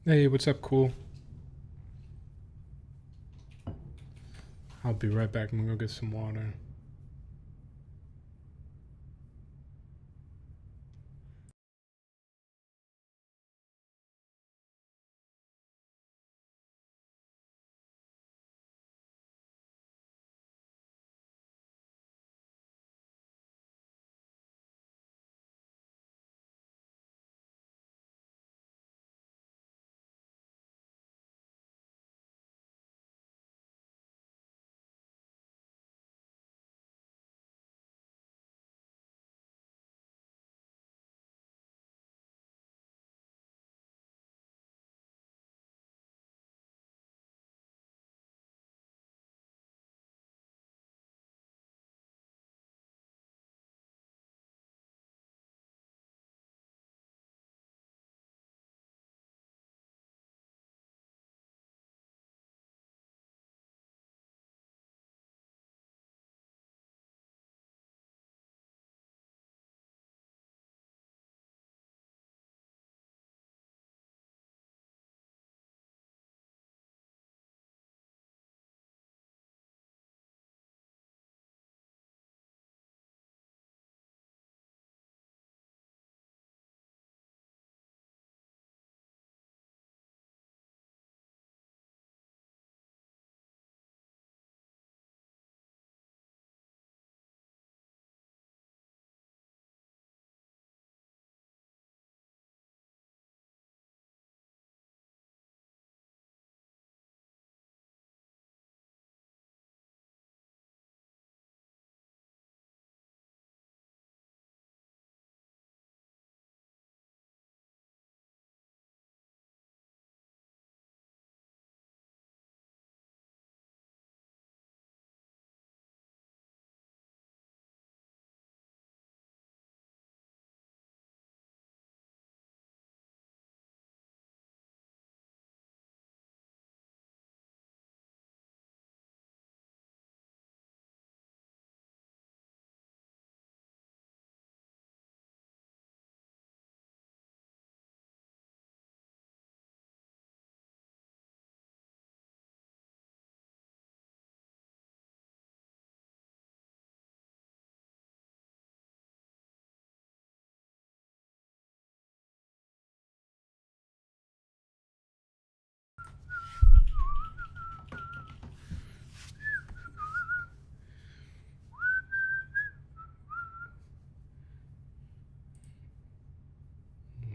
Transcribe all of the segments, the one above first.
Hey, what's up, cool? I'll be right back. I'm gonna go get some water.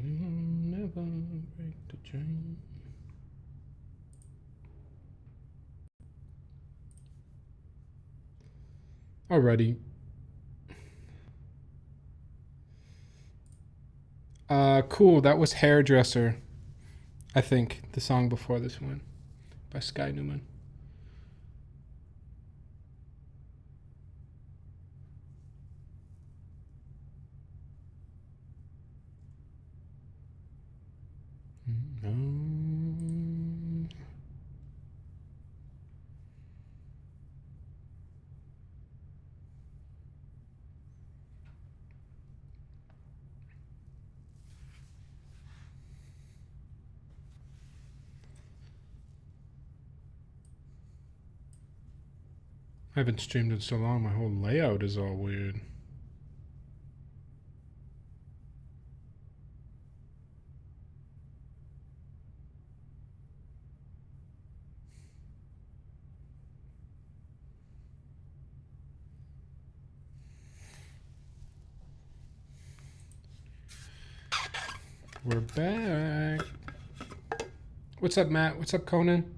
We'll never break the chain. Alrighty. Cool. That was Hairdresser. I think the song before this one by Sky Newman. I haven't streamed in so long. My whole layout is all weird. We're back. What's up, Matt? What's up, Conan?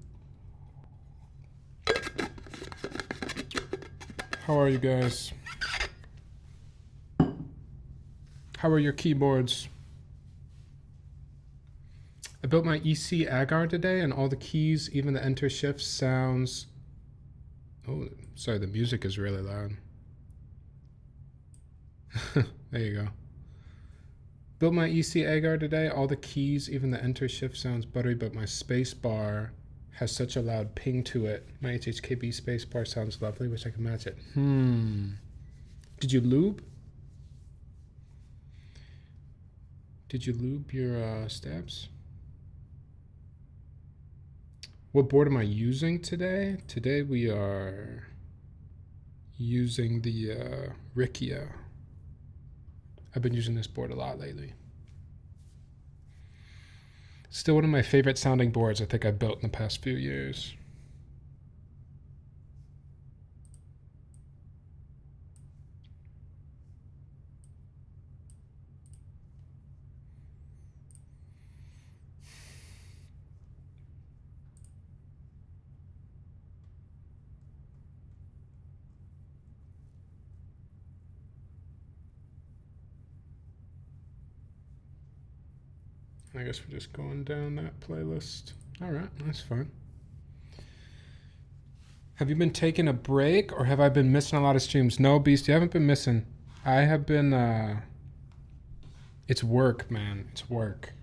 How are you guys? How are your keyboards? I built my EC agar today, and all the keys, even the enter shift sounds. Oh, sorry, the music is really loud. There you go. Built my EC agar today, all the keys, even the enter shift sounds buttery, but my space bar has such a loud ping to it. My HHKB space bar sounds lovely. Wish I could match it. Did you lube? Did you lube your stabs? What board am I using today? Today we are using the Hiya. I've been using this board a lot lately. Still one of my favorite sounding boards I think I built in the past few years. I guess we're just going down that playlist. All right, that's fine. Have you been taking a break or have I been missing a lot of streams? No, Beast, you haven't been missing. I have been, it's work, man. It's work.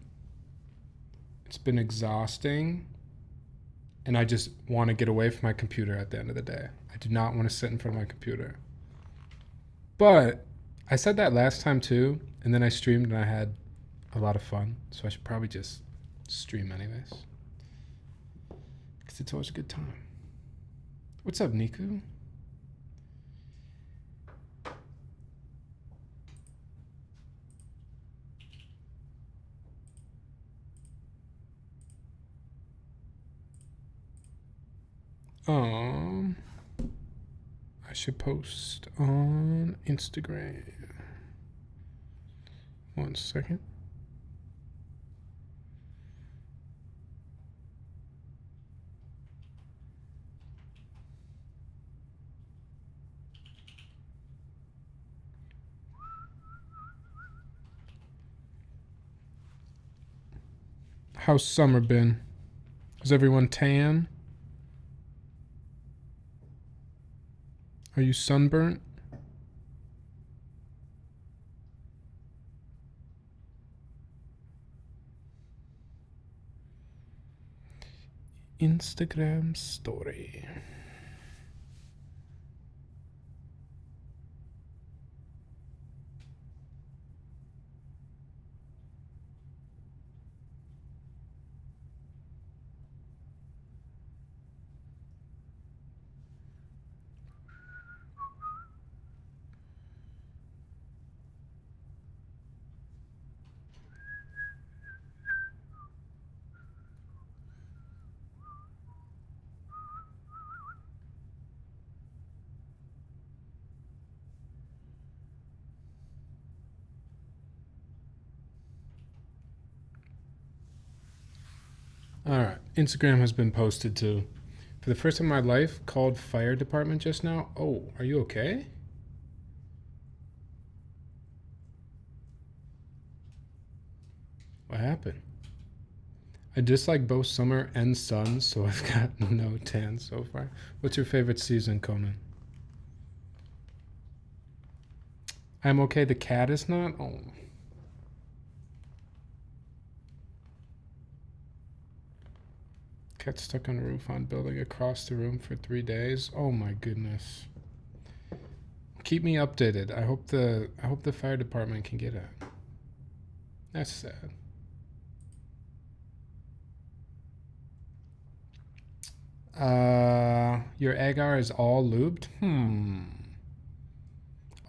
It's been exhausting. And I just want to get away from my computer at the end of the day. I do not want to sit in front of my computer. But I said that last time too, and then I streamed and I had a lot of fun. So I should probably just stream anyways. Because it's always a good time. What's up, Niku? I should post on Instagram. 1 second. How's summer been? Is everyone tan? Are you sunburnt? Instagram story. All right, Instagram has been posted to. For the first time in my life, called fire department just now. Oh, are you okay? What happened? I dislike both summer and sun, so I've got no tan so far. What's your favorite season, Conan? I'm okay, the cat is not? Oh. Cat stuck on a roof on building across the room for 3 days. Oh my goodness. Keep me updated. I hope the fire department can get it. That's sad. Your agar is all lubed?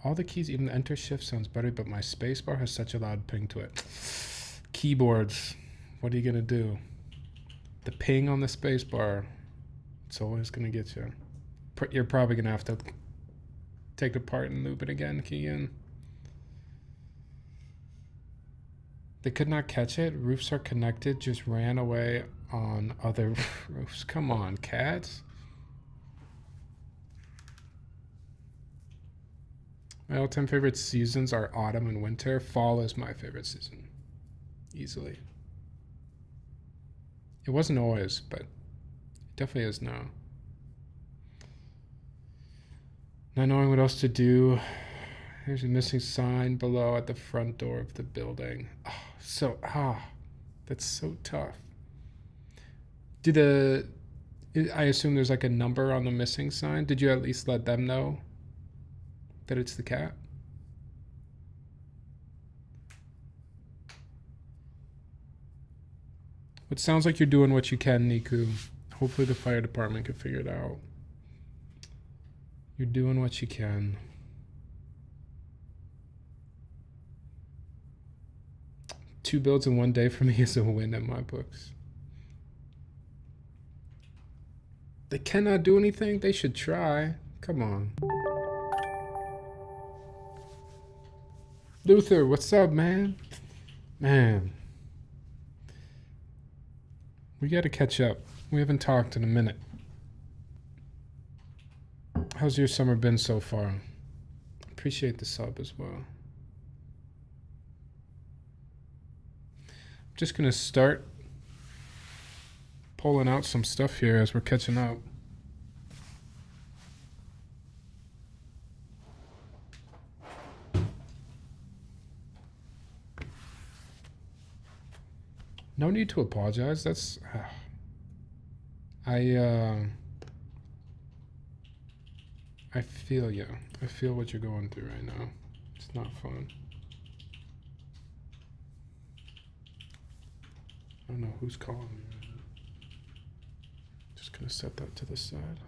All the keys, even the enter shift sounds better, but my spacebar has such a loud ping to it. Keyboards. What are you gonna do? The ping on the spacebar, it's always gonna get you. You're probably gonna have to take it apart and loop it again, Keegan. They could not catch it. Roofs are connected, just ran away on other roofs. Come on, cats. My all-time favorite seasons are autumn and winter. Fall is my favorite season, easily. It wasn't always, but it definitely is now. Not knowing what else to do. There's a missing sign below at the front door of the building. That's so tough. I assume there's like a number on the missing sign. Did you at least let them know that it's the cat? It sounds like you're doing what you can, Niku. Hopefully the fire department can figure it out. You're doing what you can. Two builds in one day for me is a win in my books. They cannot do anything. They should try. Come on. Luther, what's up, man? Man. We gotta catch up. We haven't talked in a minute. How's your summer been so far? Appreciate the sub as well. I'm just gonna start pulling out some stuff here as we're catching up. No need to apologize. That's I feel you. I feel what you're going through right now. It's not fun. I don't know who's calling me right now. Just gonna set that to the side.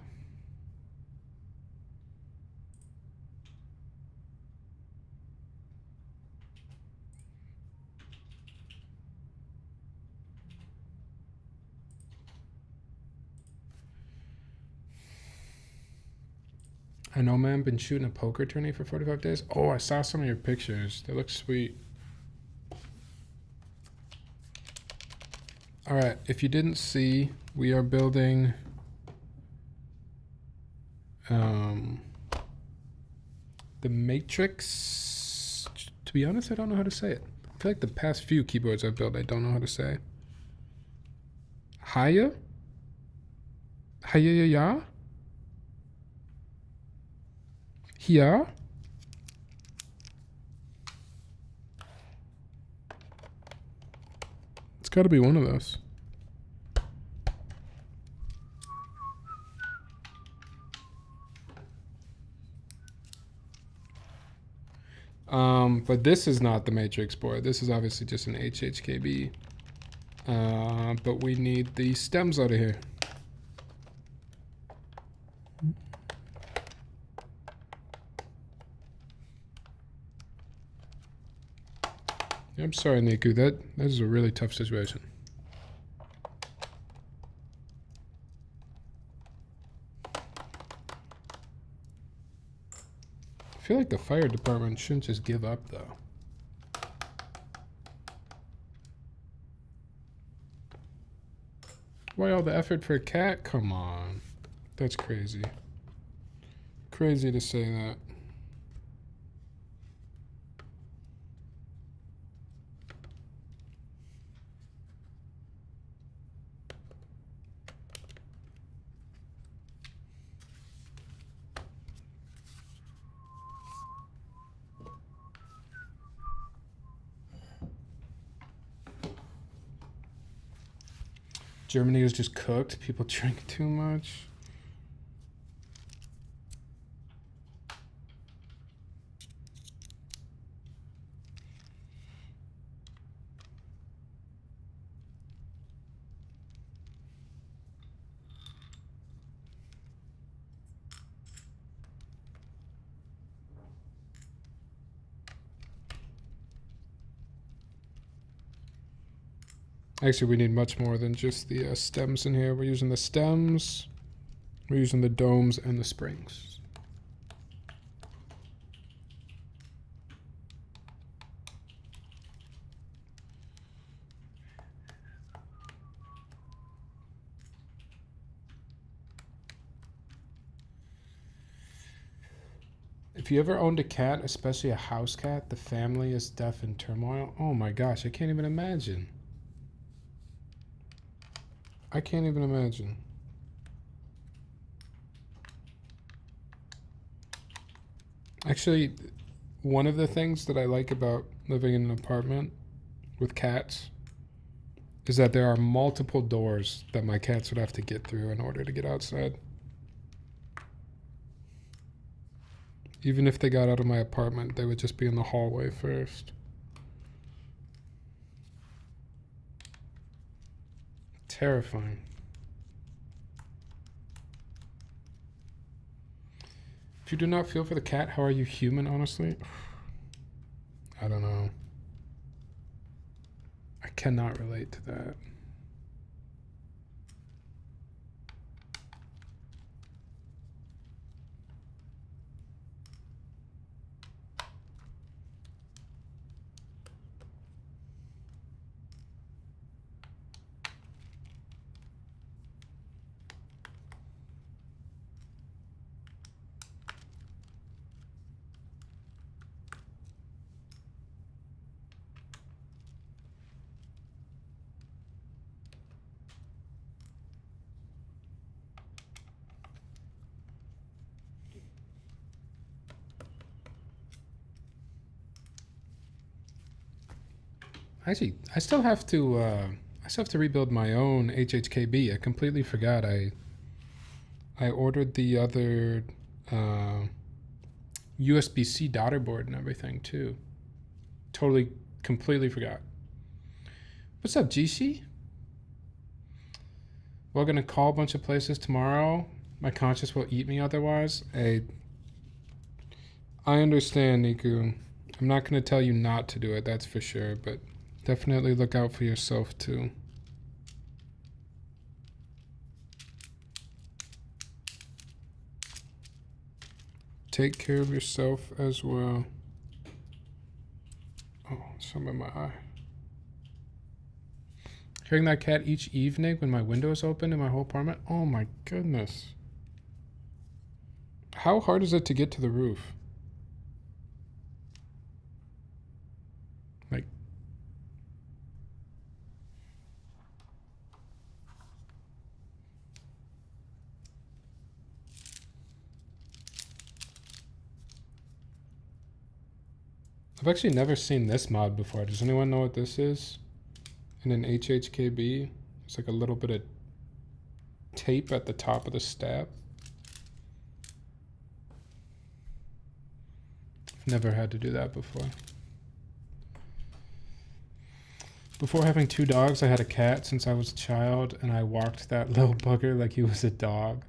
I know, man. Been shooting a poker tourney for 45 days. Oh, I saw some of your pictures. They look sweet. All right. If you didn't see, we are building the Matrix. To be honest, I don't know how to say it. I feel like the past few keyboards I've built, I don't know how to say. Hiya? Hiya? Hiya? It's got to be one of those. But this is not the Matrix board. This is obviously just an HHKB. But we need the stems out of here. I'm sorry, Niku. That is a really tough situation. I feel like the fire department shouldn't just give up, though. Why all the effort for a cat? Come on. That's crazy. Crazy to say that. Germany is just cooked. People drink too much. Actually, we need much more than just the stems in here. We're using the stems, we're using the domes and the springs. If you ever owned a cat, especially a house cat, the family is deaf in turmoil. Oh my gosh, I can't even imagine. I can't even imagine. Actually, one of the things that I like about living in an apartment with cats is that there are multiple doors that my cats would have to get through in order to get outside. Even if they got out of my apartment, they would just be in the hallway first. Terrifying. you do not feel for the cat, how are you human, honestly? I don't know. I cannot relate to that. Actually, I still have to rebuild my own HHKB. I completely forgot. I ordered the other USB-C daughter board and everything too. Totally, completely forgot. What's up, Jishi? We're gonna call a bunch of places tomorrow. My conscience will eat me otherwise. I understand, Niku. I'm not gonna tell you not to do it, that's for sure, but definitely look out for yourself too. Take care of yourself as well. Oh, some in my eye. Hearing that cat each evening when my window is open in my whole apartment. Oh my goodness. How hard is it to get to the roof? Like, I've actually never seen this mod before. Does anyone know what this is? In an HHKB, it's like a little bit of tape at the top of the step. I've never had to do that before. Before having 2 dogs, I had a cat since I was a child, and I walked that little bugger like he was a dog.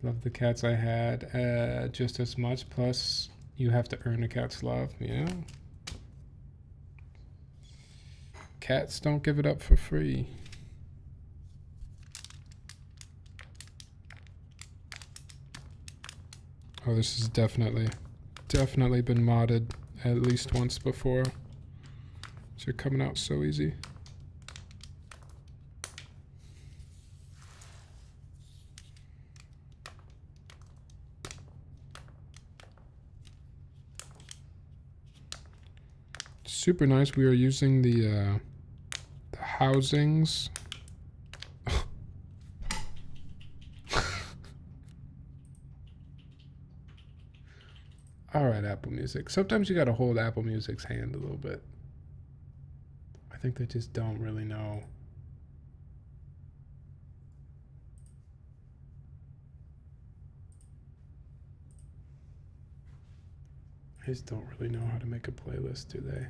Loved the cats I had just as much, plus you have to earn a cat's love, you know? Cats don't give it up for free. Oh, this has definitely been modded at least once before. So you're coming out so easy. Super nice. We are using the housings. All right, Apple Music. Sometimes you gotta hold Apple Music's hand a little bit. I think they just don't really know. They just don't really know how to make a playlist, do they?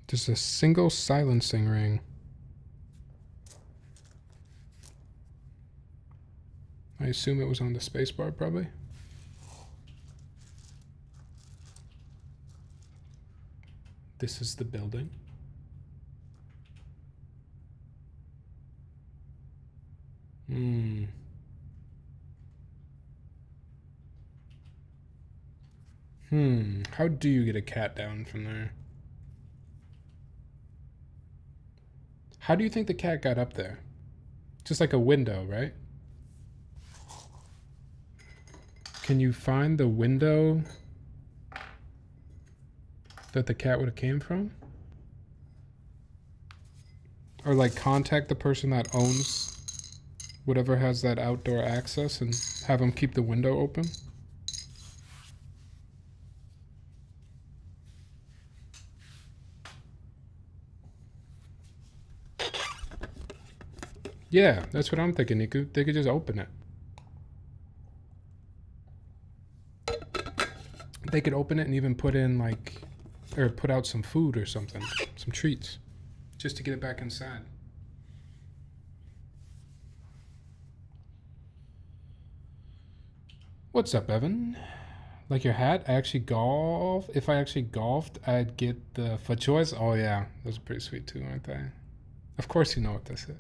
Just a single silencing ring. I assume it was on the spacebar, probably. This is the building. How do you get a cat down from there? How do you think the cat got up there? Just like a window, right? Can you find the window that the cat would have came from? Or like contact the person that owns whatever has that outdoor access and have them keep the window open? Yeah, that's what I'm thinking. They could just open it. They could open it and even put in like, or put out some food or something, some treats, just to get it back inside. What's up, Evan? Like your hat? I actually golf. If I actually golfed, I'd get the foot choice. Oh yeah, those are pretty sweet too, aren't they? Of course you know what this is.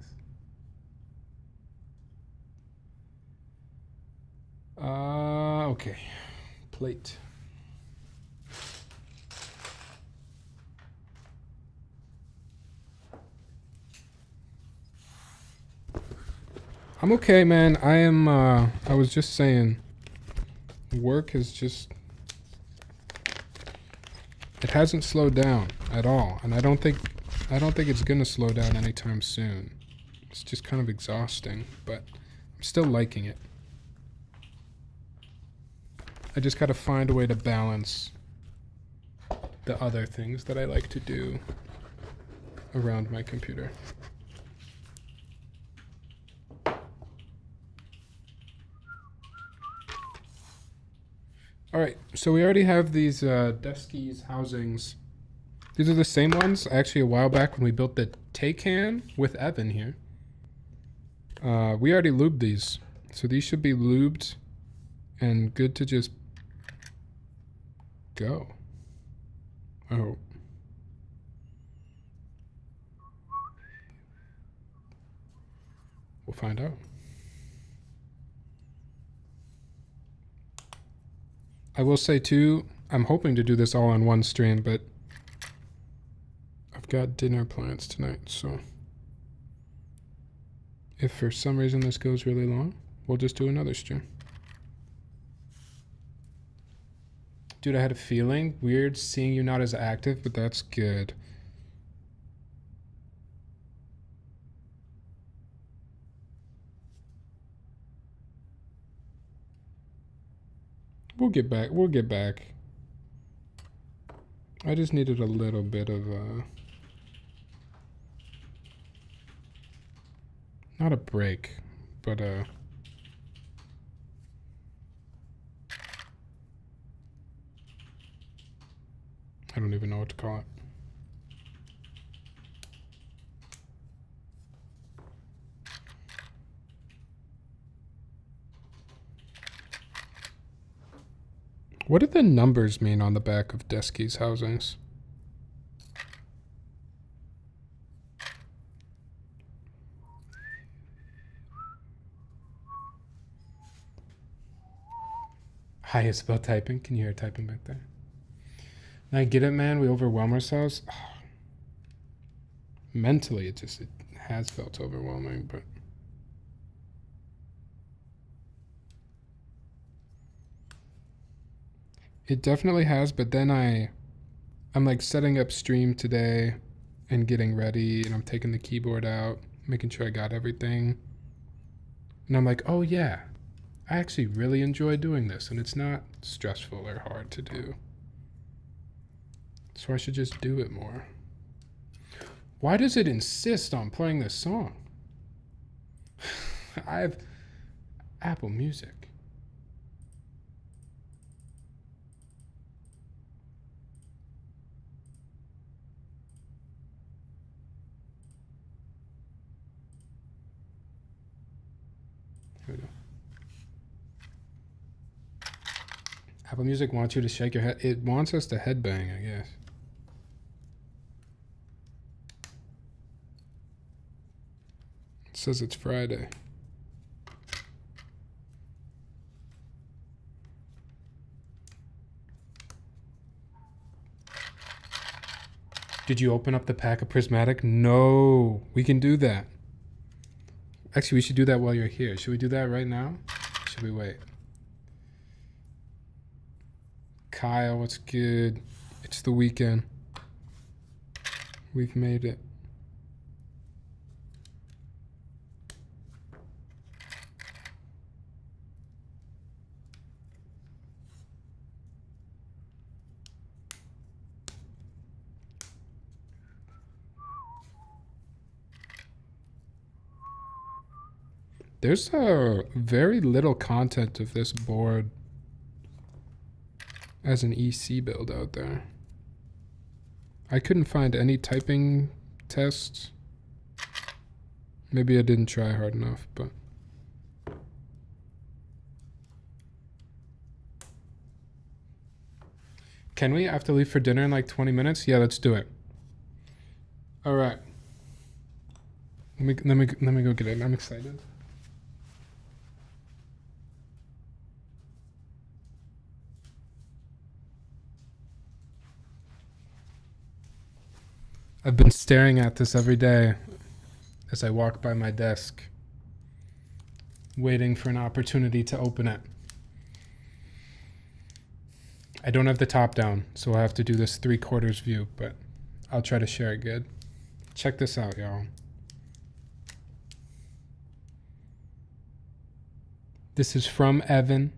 Okay. Plate. I'm okay, man. I was just saying, work has just, it hasn't slowed down at all. And I don't think it's gonna slow down anytime soon. It's just kind of exhausting, but I'm still liking it. I just gotta find a way to balance the other things that I like to do around my computer. All right, so we already have these deskies housings. These are the same ones. Actually, a while back when we built the Taycan with Evan here, we already lubed these. So these should be lubed and good to just go. I hope. We'll find out. I will say too, I'm hoping to do this all on one stream, but I've got dinner plans tonight, so if for some reason this goes really long, we'll just do another stream. Dude, I had a feeling. Weird seeing you not as active, but that's good. We'll get back. We'll get back. I just needed a little bit of not a break, but I don't even know what to call it. What do the numbers mean on the back of Deskies housings? Hi, it's about typing. Can you hear typing back there? I get it, man. We overwhelm ourselves. Mentally, it has felt overwhelming, but it definitely has. But then I'm like setting up stream today and getting ready, and I'm taking the keyboard out, making sure I got everything. And I'm like, oh yeah, I actually really enjoy doing this, and it's not stressful or hard to do. So I should just do it more. Why does it insist on playing this song? I have Apple Music. Here we go. Apple Music wants you to shake your head. It wants us to headbang, I guess. It says it's Friday. Did you open up the pack of prismatic? No, we can do that. Actually, we should do that while you're here. Should we do that right now? Should we wait? Kyle, what's good? It's the weekend. We've made it. There's very little content of this board as an EC build out there. I couldn't find any typing tests. Maybe I didn't try hard enough, but... Can we have to leave for dinner in like 20 minutes? Yeah, let's do it. All right. Let me go get it. I'm excited. I've been staring at this every day as I walk by my desk, waiting for an opportunity to open it. I don't have the top down, so I'll have to do this 3/4 view, but I'll try to share it good. Check this out, y'all. This is from Evan,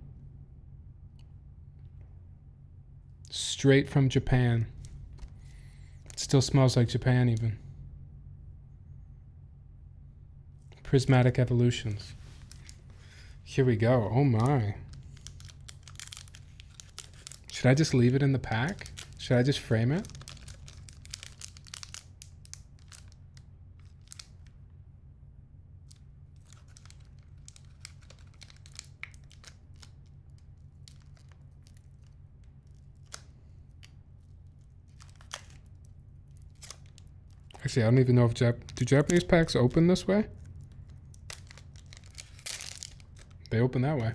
straight from Japan. Still smells like Japan even. Prismatic Evolutions. Here we go. Oh my. Should I just leave it in the pack? Should I just frame it? Actually, I don't even know if do Japanese packs open this way? They open that way.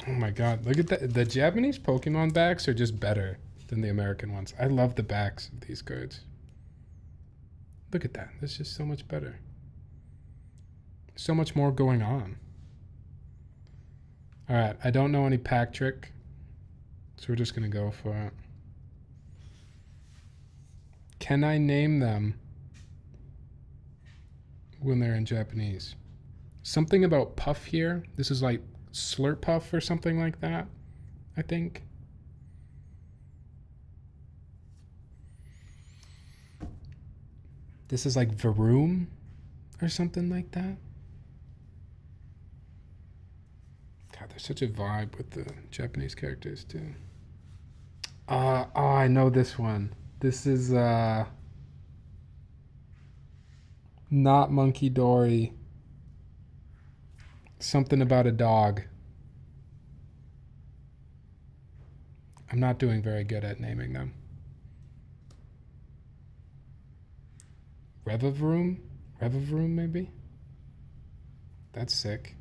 Oh my god, look at that. The Japanese Pokemon backs are just better than the American ones. I love the backs of these cards. Look at that. That's just so much better. So much more going on. All right, I don't know any pack trick, so we're just gonna go for it. Can I name them when they're in Japanese? Something about puff here. This is like Slurp Puff or something like that, I think. This is like Varoom or something like that. God, there's such a vibe with the Japanese characters too. Oh, I know this one. This is not Monkey Dory. Something about a dog. I'm not doing very good at naming them. Revavroom? Revavroom, maybe? That's sick.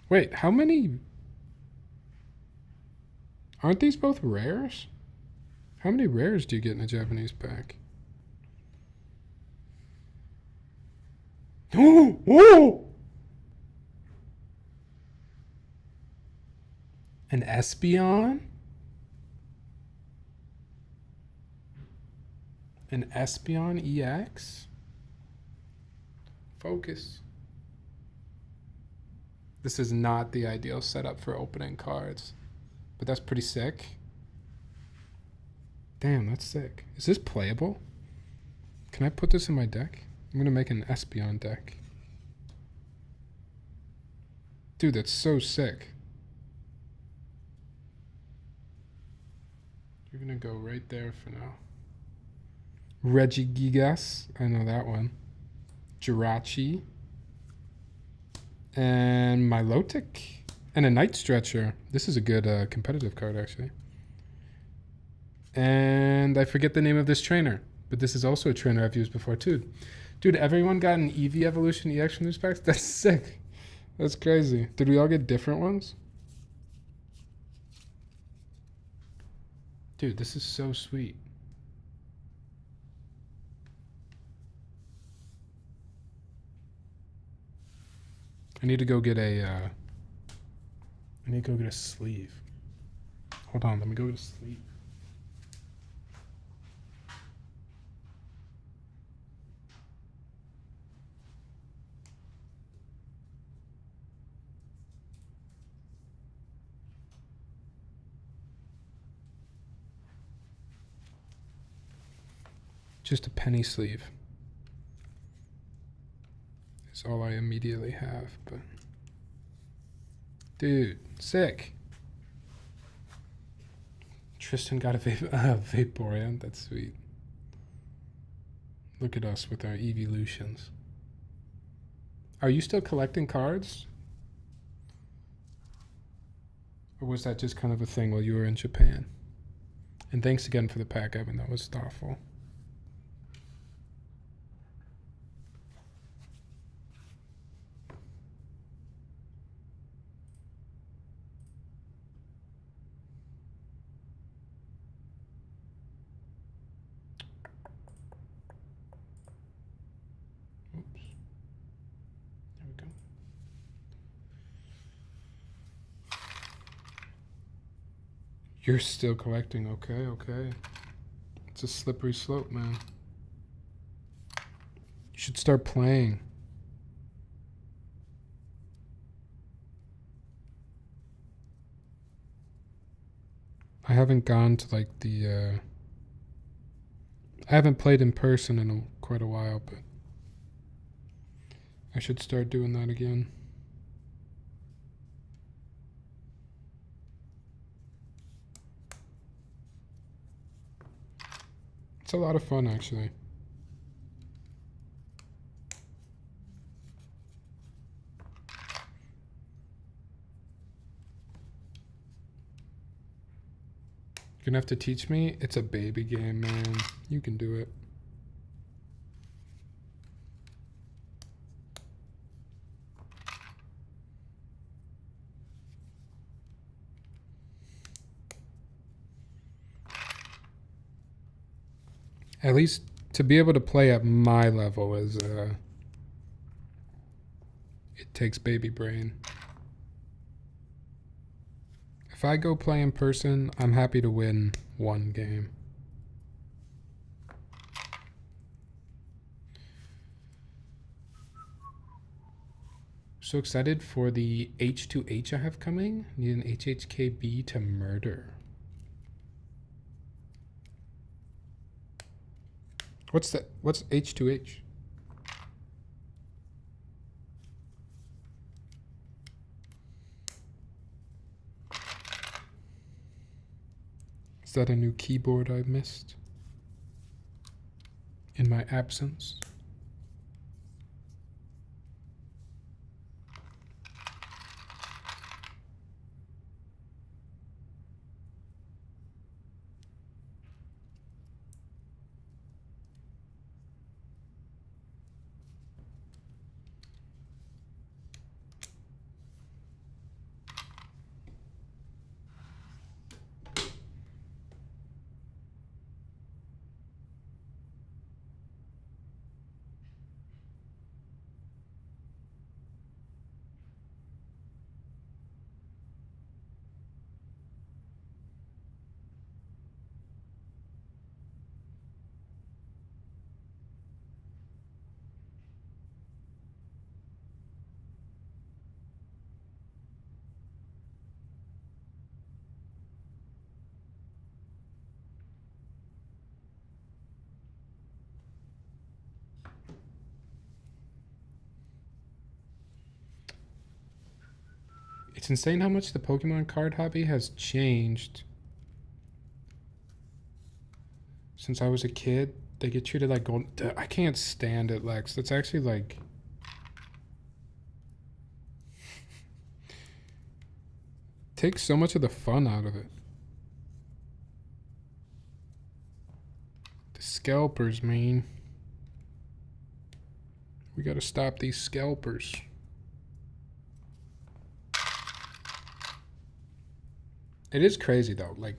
Wait, how many? Aren't these both rares? How many rares do you get in a Japanese pack? Oh! Oh! An Espeon? An Espeon EX? Focus. This is not the ideal setup for opening cards, but that's pretty sick. Damn, that's sick. Is this playable? Can I put this in my deck? I'm gonna make an Espeon deck. Dude, that's so sick. You're gonna go right there for now. Regigigas, I know that one. Jirachi. And Milotic. And a Night Stretcher. This is a good competitive card, actually. And I forget the name of this trainer, but this is also a trainer I've used before, too. Dude, everyone got an Eevee Evolution EX from these packs? That's sick. That's crazy. Did we all get different ones? Dude, this is so sweet. I need to go get a sleeve. Hold on, let me go get a sleeve. Just a penny sleeve. It's all I immediately have, but dude, sick. Tristan got a Vaporeon. That's sweet. Look at us with our evolutions. Are you still collecting cards? Or was that just kind of a thing while you were in Japan? And thanks again for the pack, Evan. That was thoughtful. You're still collecting, okay, okay. It's a slippery slope, man. You should start playing. I haven't gone to like the, I haven't played in person in quite a while, but I should start doing that again. It's a lot of fun, actually. You're gonna have to teach me. It's a baby game, man. You can do it. At least to be able to play at my level is, it takes baby brain. If I go play in person, I'm happy to win one game. So excited for the H2H I have coming. Need an HHKB to murder. What's that? What's H2H? Is that a new keyboard I missed in my absence? It's insane how much the Pokemon card hobby has changed since I was a kid. They get treated like gold. I can't stand it, Lex. That's actually like... takes so much of the fun out of it. The scalpers, man. We gotta stop these scalpers. It is crazy though, like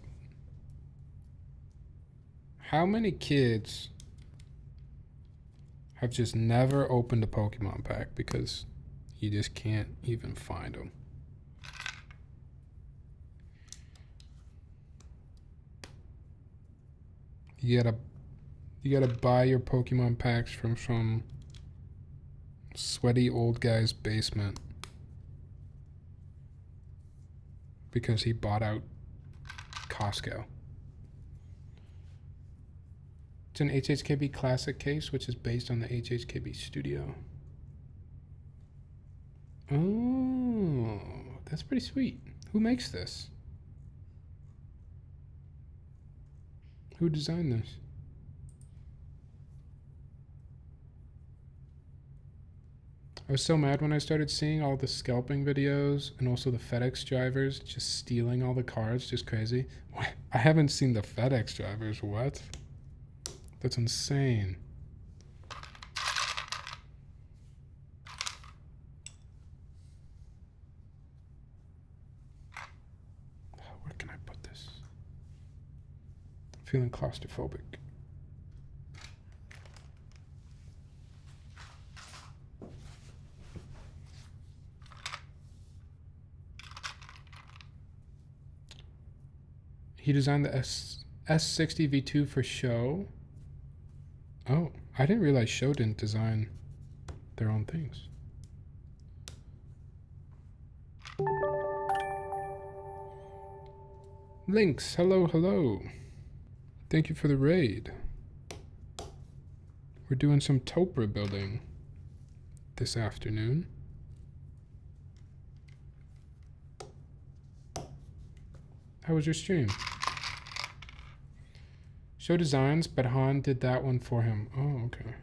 how many kids have just never opened a Pokemon pack because you just can't even find them. You gotta buy your Pokemon packs from some sweaty old guy's basement because he bought out Costco. It's an HHKB Classic case, which is based on the HHKB Studio. Oh, that's pretty sweet. Who makes this? Who designed this? I was so mad when I started seeing all the scalping videos and also the FedEx drivers just stealing all the cards, just crazy. I haven't seen the FedEx drivers, what? That's insane. Where can I put this? I'm feeling claustrophobic. He designed the S60 V2 for Show. Oh, I didn't realize Show didn't design their own things. Lynx, hello, hello. Thank you for the raid. We're doing some Topre building this afternoon. How was your stream? Show designs, but Han did that one for him. Oh, okay.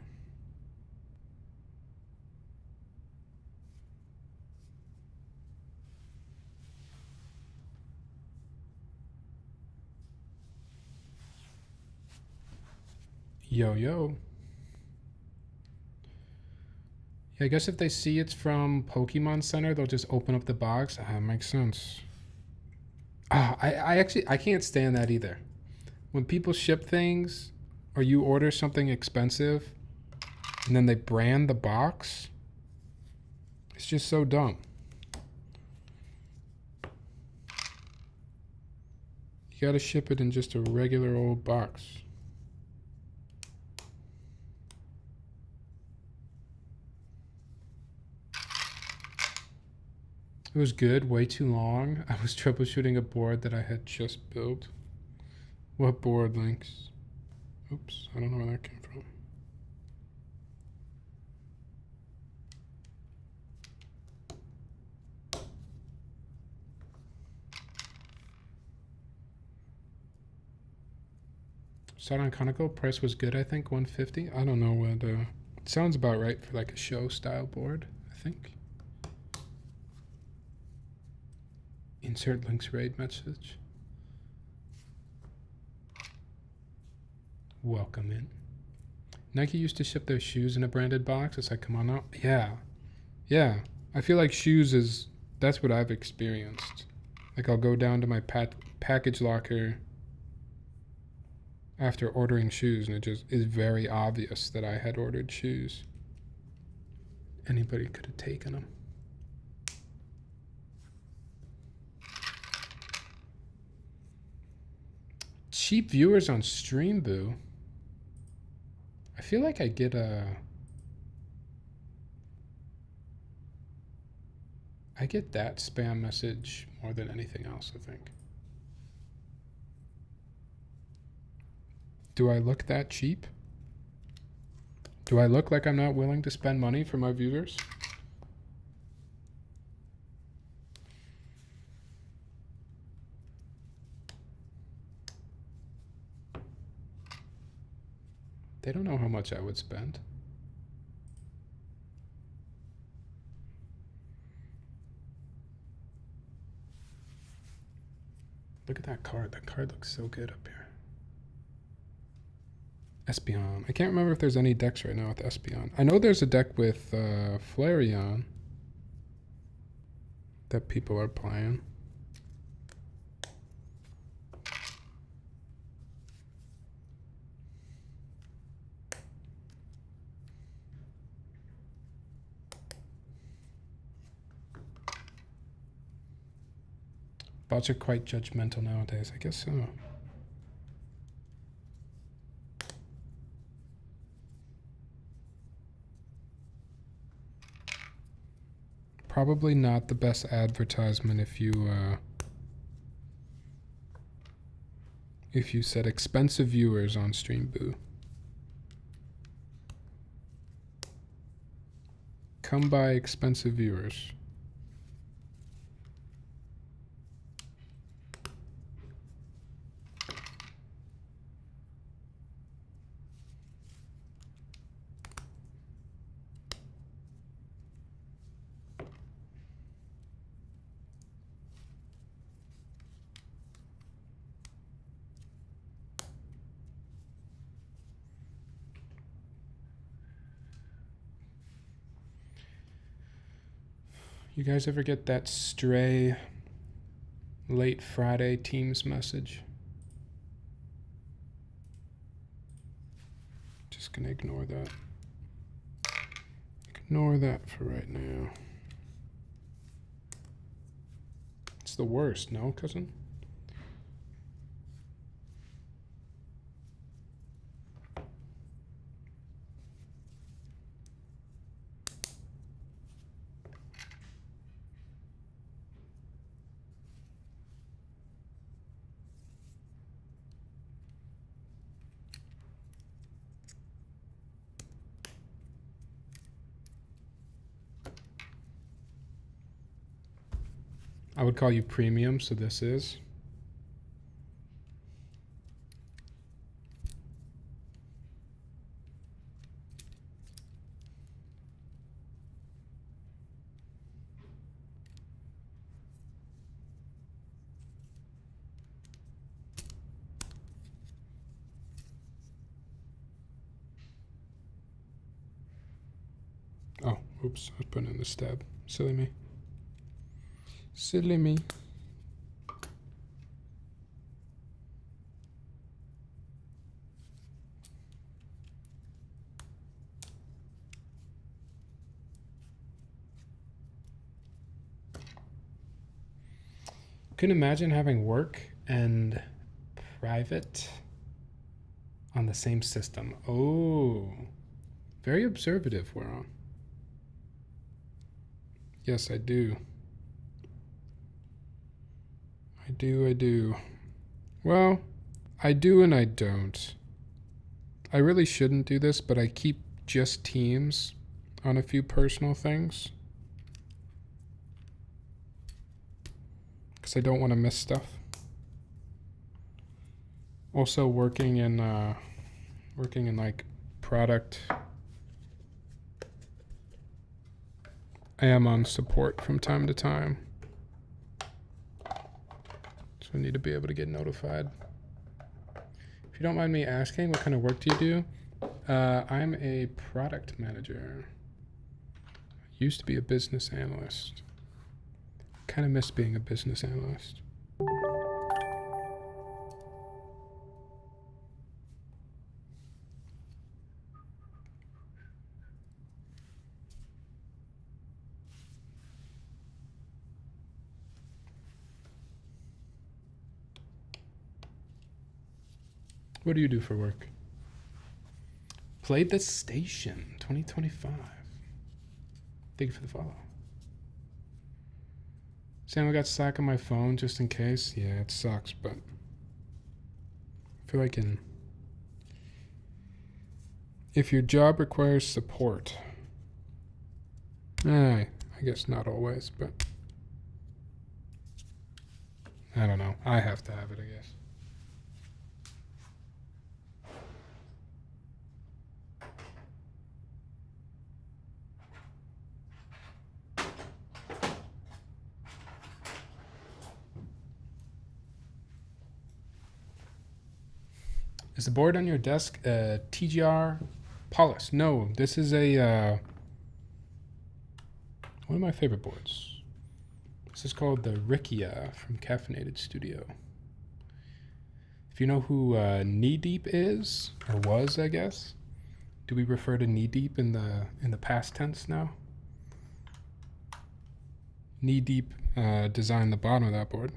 Yo, yo. Yeah, I guess if they see it's from Pokemon Center, they'll just open up the box. Ah, makes sense. I can't stand that either. When people ship things or you order something expensive and then they brand the box, it's just so dumb. You gotta ship it in just a regular old box. It was good, way too long. I was troubleshooting a board that I had just built. What board, Lynx? Oops, I don't know where that came from. Saturn Conical price was good, I think, 150. I don't know what. It sounds about right for like a show style board, I think. Insert Link's raid message. Welcome in. Nike used to ship their shoes in a branded box. It's like, come on out. Yeah. I feel like shoes is, that's what I've experienced. Like I'll go down to my package locker after ordering shoes and it just is very obvious that I had ordered shoes. Anybody could have taken them. Cheap viewers on Stream Boo. I feel like I get I get that spam message more than anything else, I think. Do I look that cheap? Do I look like I'm not willing to spend money for my viewers? They don't know how much I would spend. Look at that card. That card looks so good up here. Espeon. I can't remember if there's any decks right now with Espeon. I know there's a deck with Flareon that people are playing. Bots are quite judgmental nowadays. I guess so. Probably not the best advertisement if you said expensive viewers on Stream Boo. Come by expensive viewers. You guys ever get that stray late Friday Teams message? Just gonna ignore that. Ignore that for right now. It's the worst, no, cousin? I would call you premium, so this is. Oh, oops, I was putting in the stab. Silly me. Silly me. Couldn't imagine having work and private on the same system. Oh, very observative, we're on. Yes, I do. I do. Well, I do and I don't. I really shouldn't do this, but I keep just Teams on a few personal things. Because I don't want to miss stuff. Also working in like product. I am on support from time to time. So I need to be able to get notified. If you don't mind me asking, what kind of work do you do? I'm a product manager. Used to be a business analyst. Kind of miss being a business analyst. What do you do for work? Played the station 2025. Thank you for the follow. Sam, I got Slack on my phone just in case. Yeah, it sucks, but I feel like if your job requires support, I guess not always, but I don't know. I have to have it, I guess. Is the board on your desk TGR Polis? No, this is a one of my favorite boards. This is called the Hiya from Caffeinated Studio. If you know who Knee Deep is, or was, I guess. Do we refer to Knee Deep in the past tense now? Knee Deep designed the bottom of that board.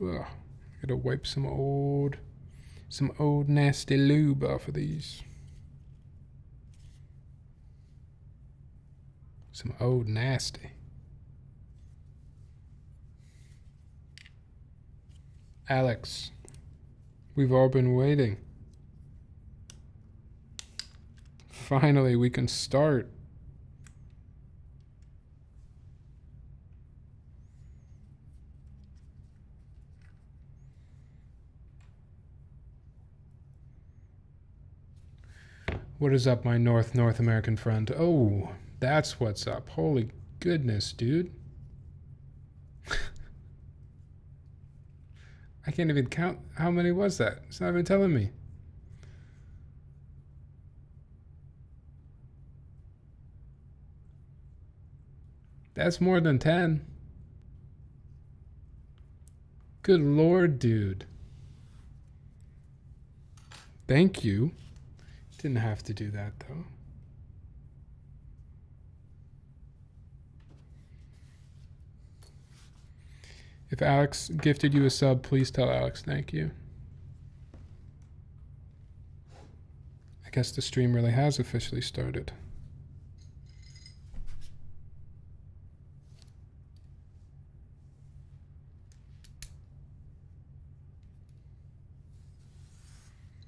Ugh, gotta wipe some old nasty lube off of these. Some old nasty. Alex, we've all been waiting. Finally, we can start. What is up, my North American friend? Oh, that's what's up. Holy goodness, dude. I can't even count. How many was that? It's not even telling me. That's more than 10. Good Lord, dude. Thank you. Didn't have to do that, though. If Alex gifted you a sub, please tell Alex thank you. I guess the stream really has officially started.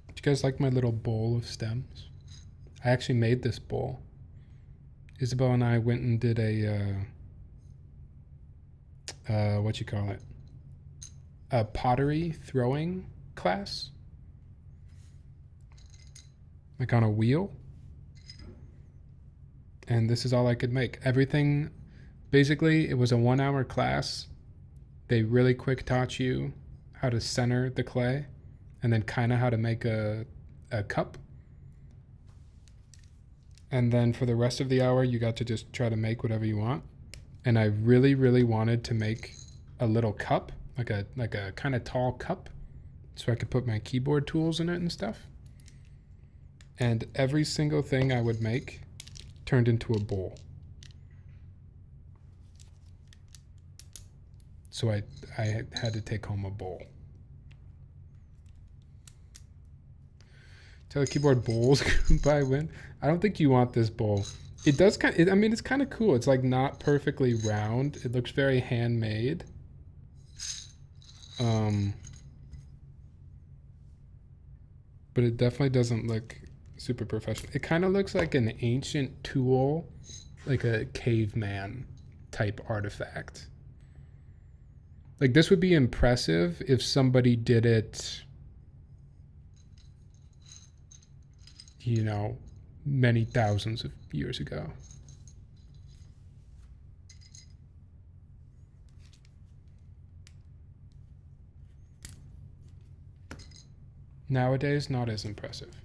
Do you guys like my little bowl of stems? I actually made this bowl. Isabel and I went and did a pottery throwing class. Like on a wheel. And this is all I could make. Everything, basically, it was a 1-hour class. They really quick taught you how to center the clay and then kind of how to make a cup. And then for the rest of the hour, you got to just try to make whatever you want. And I really, really wanted to make a little cup, like a kind of tall cup, so I could put my keyboard tools in it and stuff. And every single thing I would make turned into a bowl. So I had to take home a bowl. Tell the keyboard bowls goodbye win. I don't think you want this bowl. It does I mean, it's kind of cool. It's like not perfectly round. It looks very handmade. But it definitely doesn't look super professional. It kind of looks like an ancient tool, like a caveman type artifact. Like this would be impressive if somebody did it, you know, many thousands of years ago. Nowadays, not as impressive.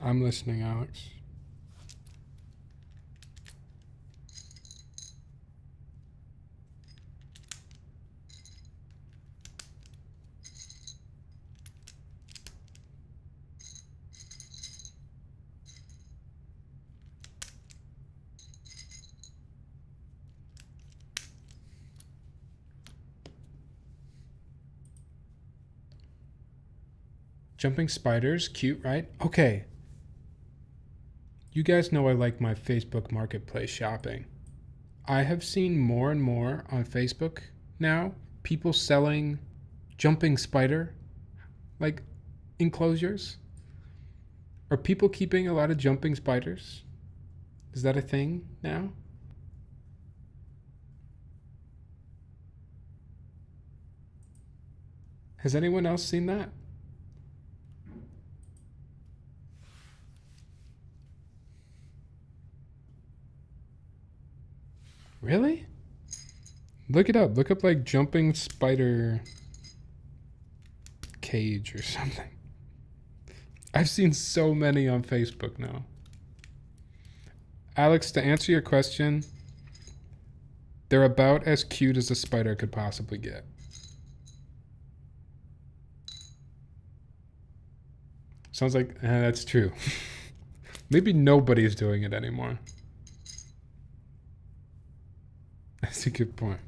I'm listening, Alex. Jumping spiders, cute, right? Okay. You guys know I like my Facebook Marketplace shopping. I have seen more and more on Facebook now, people selling jumping spider, like, enclosures. Are people keeping a lot of jumping spiders? Is that a thing now? Has anyone else seen that? Really? Look it up. Look up like jumping spider cage or something. I've seen so many on Facebook now. Alex, to answer your question, they're about as cute as a spider could possibly get. Sounds like that's true. Maybe nobody's doing it anymore. That's a good point.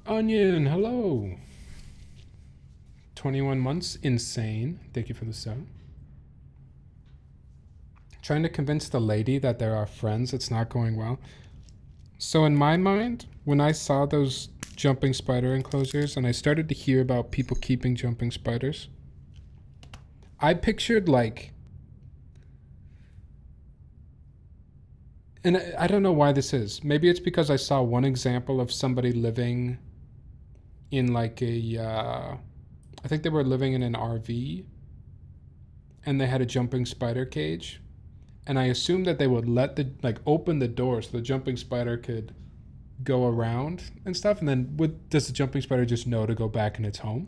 Onion, hello. 21 months, insane. Thank you for the sub. Trying to convince the lady that they're our friends, it's not going well. So in my mind, when I saw those jumping spider enclosures and I started to hear about people keeping jumping spiders, I pictured like, and I don't know why this is. Maybe it's because I saw one example of somebody living in like a, I think they were living in an RV and they had a jumping spider cage. And I assumed that they would let the, like, open the door so the jumping spider could go around and stuff. And then does the jumping spider just know to go back in its home?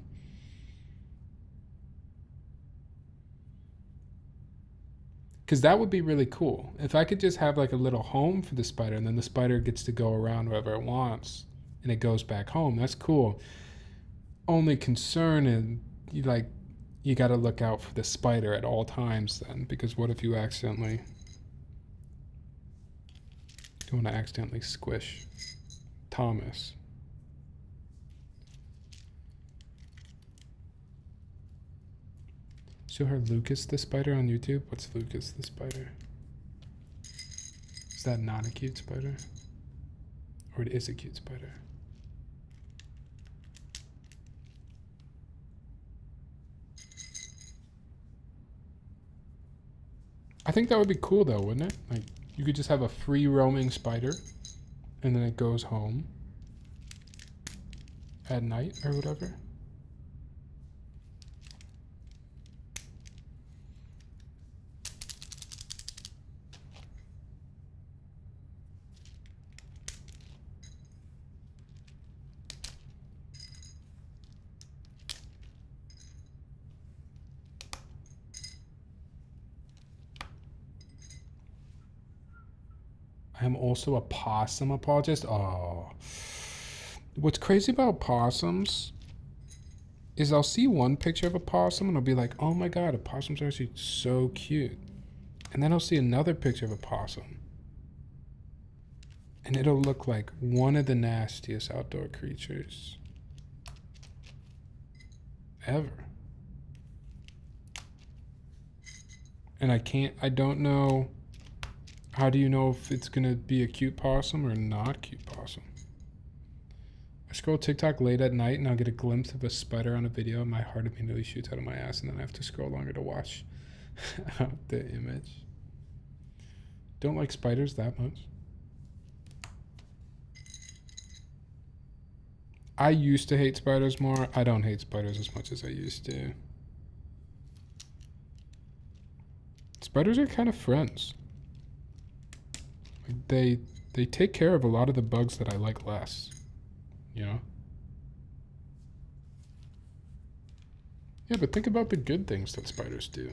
Because that would be really cool. If I could just have like a little home for the spider and then the spider gets to go around wherever it wants and it goes back home, that's cool. Only concern is you got to look out for the spider at all times then, because what if you accidentally don't want to accidentally squish Thomas? Show her Lucas the spider on YouTube. What's Lucas the spider? Is that not a cute spider? Or it is a cute spider? I think that would be cool though, wouldn't it? Like, you could just have a free roaming spider and then it goes home at night or whatever. I am also a possum apologist. Oh. What's crazy about possums is I'll see one picture of a possum and I'll be like, oh my god, a possum's actually so cute. And then I'll see another picture of a possum and it'll look like one of the nastiest outdoor creatures ever. And I don't know. How do you know if it's gonna be a cute possum or not cute possum? I scroll TikTok late at night and I'll get a glimpse of a spider on a video and my heart immediately shoots out of my ass and then I have to scroll longer to watch out the image. Don't like spiders that much. I used to hate spiders more. I don't hate spiders as much as I used to. Spiders are kind of friends. Like they take care of a lot of the bugs that I like less, you know? Yeah, but think about the good things that spiders do.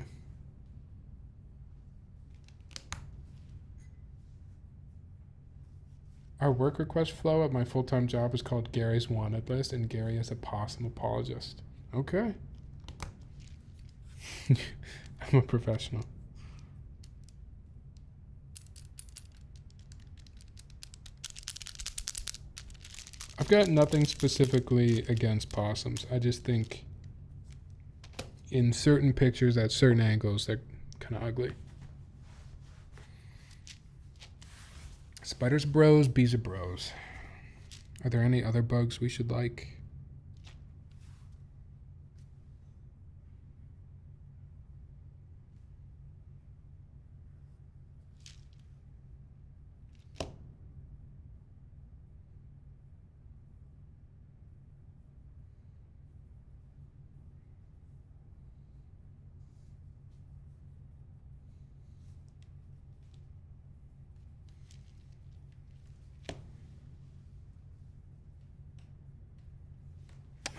Our work request flow at my full-time job is called Gary's Wanted List, and Gary is a possum apologist. Okay. I'm a professional. I've got nothing specifically against possums. I just think in certain pictures at certain angles, they're kind of ugly. Spiders are bros, bees are bros. Are there any other bugs we should like?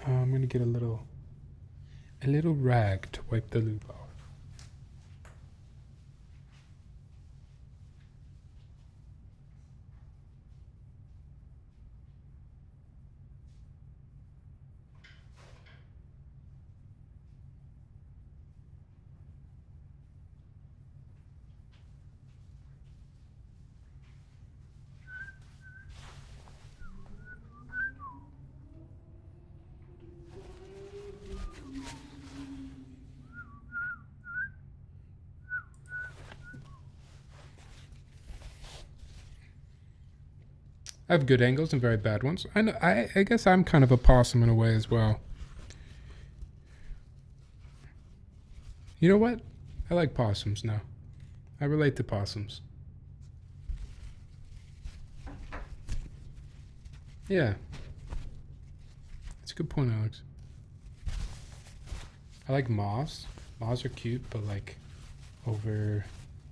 I'm gonna get a little rag to wipe the lube off. I have good angles and very bad ones. I know. I guess I'm kind of a possum in a way as well. You know what? I like possums now. I relate to possums. Yeah. That's a good point, Alex. I like moths. Moths are cute, but like over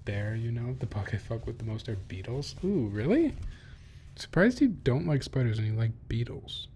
there, you know, the bug I fuck with the most are beetles. Ooh, really? Surprised you don't like spiders and you like beetles.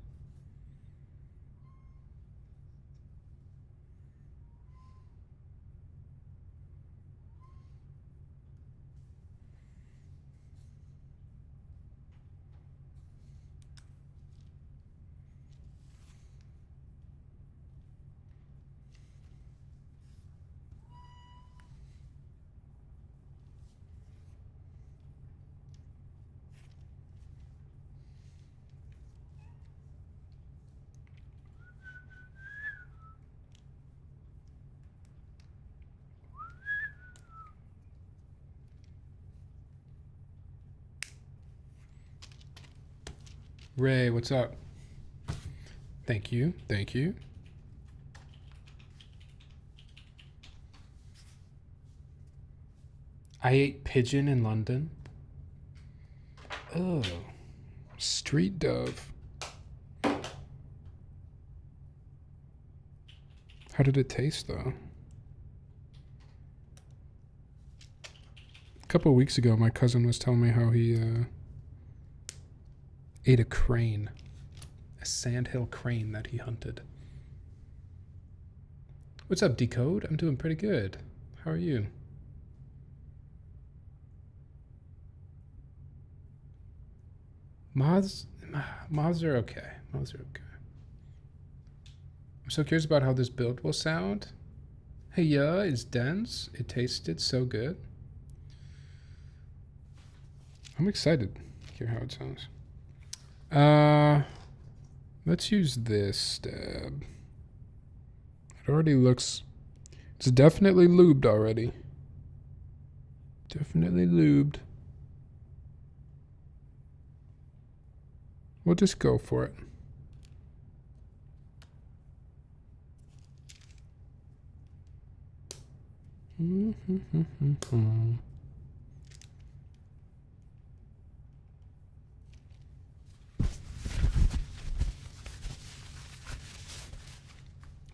Ray, what's up? Thank you. Thank you. I ate pigeon in London. Oh, street dove. How did it taste, though? A couple of weeks ago, my cousin was telling me how he ate a crane. A sandhill crane that he hunted. What's up, Decode? I'm doing pretty good. How are you? Moths are okay. Moths are okay. I'm so curious about how this build will sound. Hiya is dense. It tasted so good. I'm excited to hear how it sounds. Let's use this stab. It already looks... It's definitely lubed already. Definitely lubed. We'll just go for it.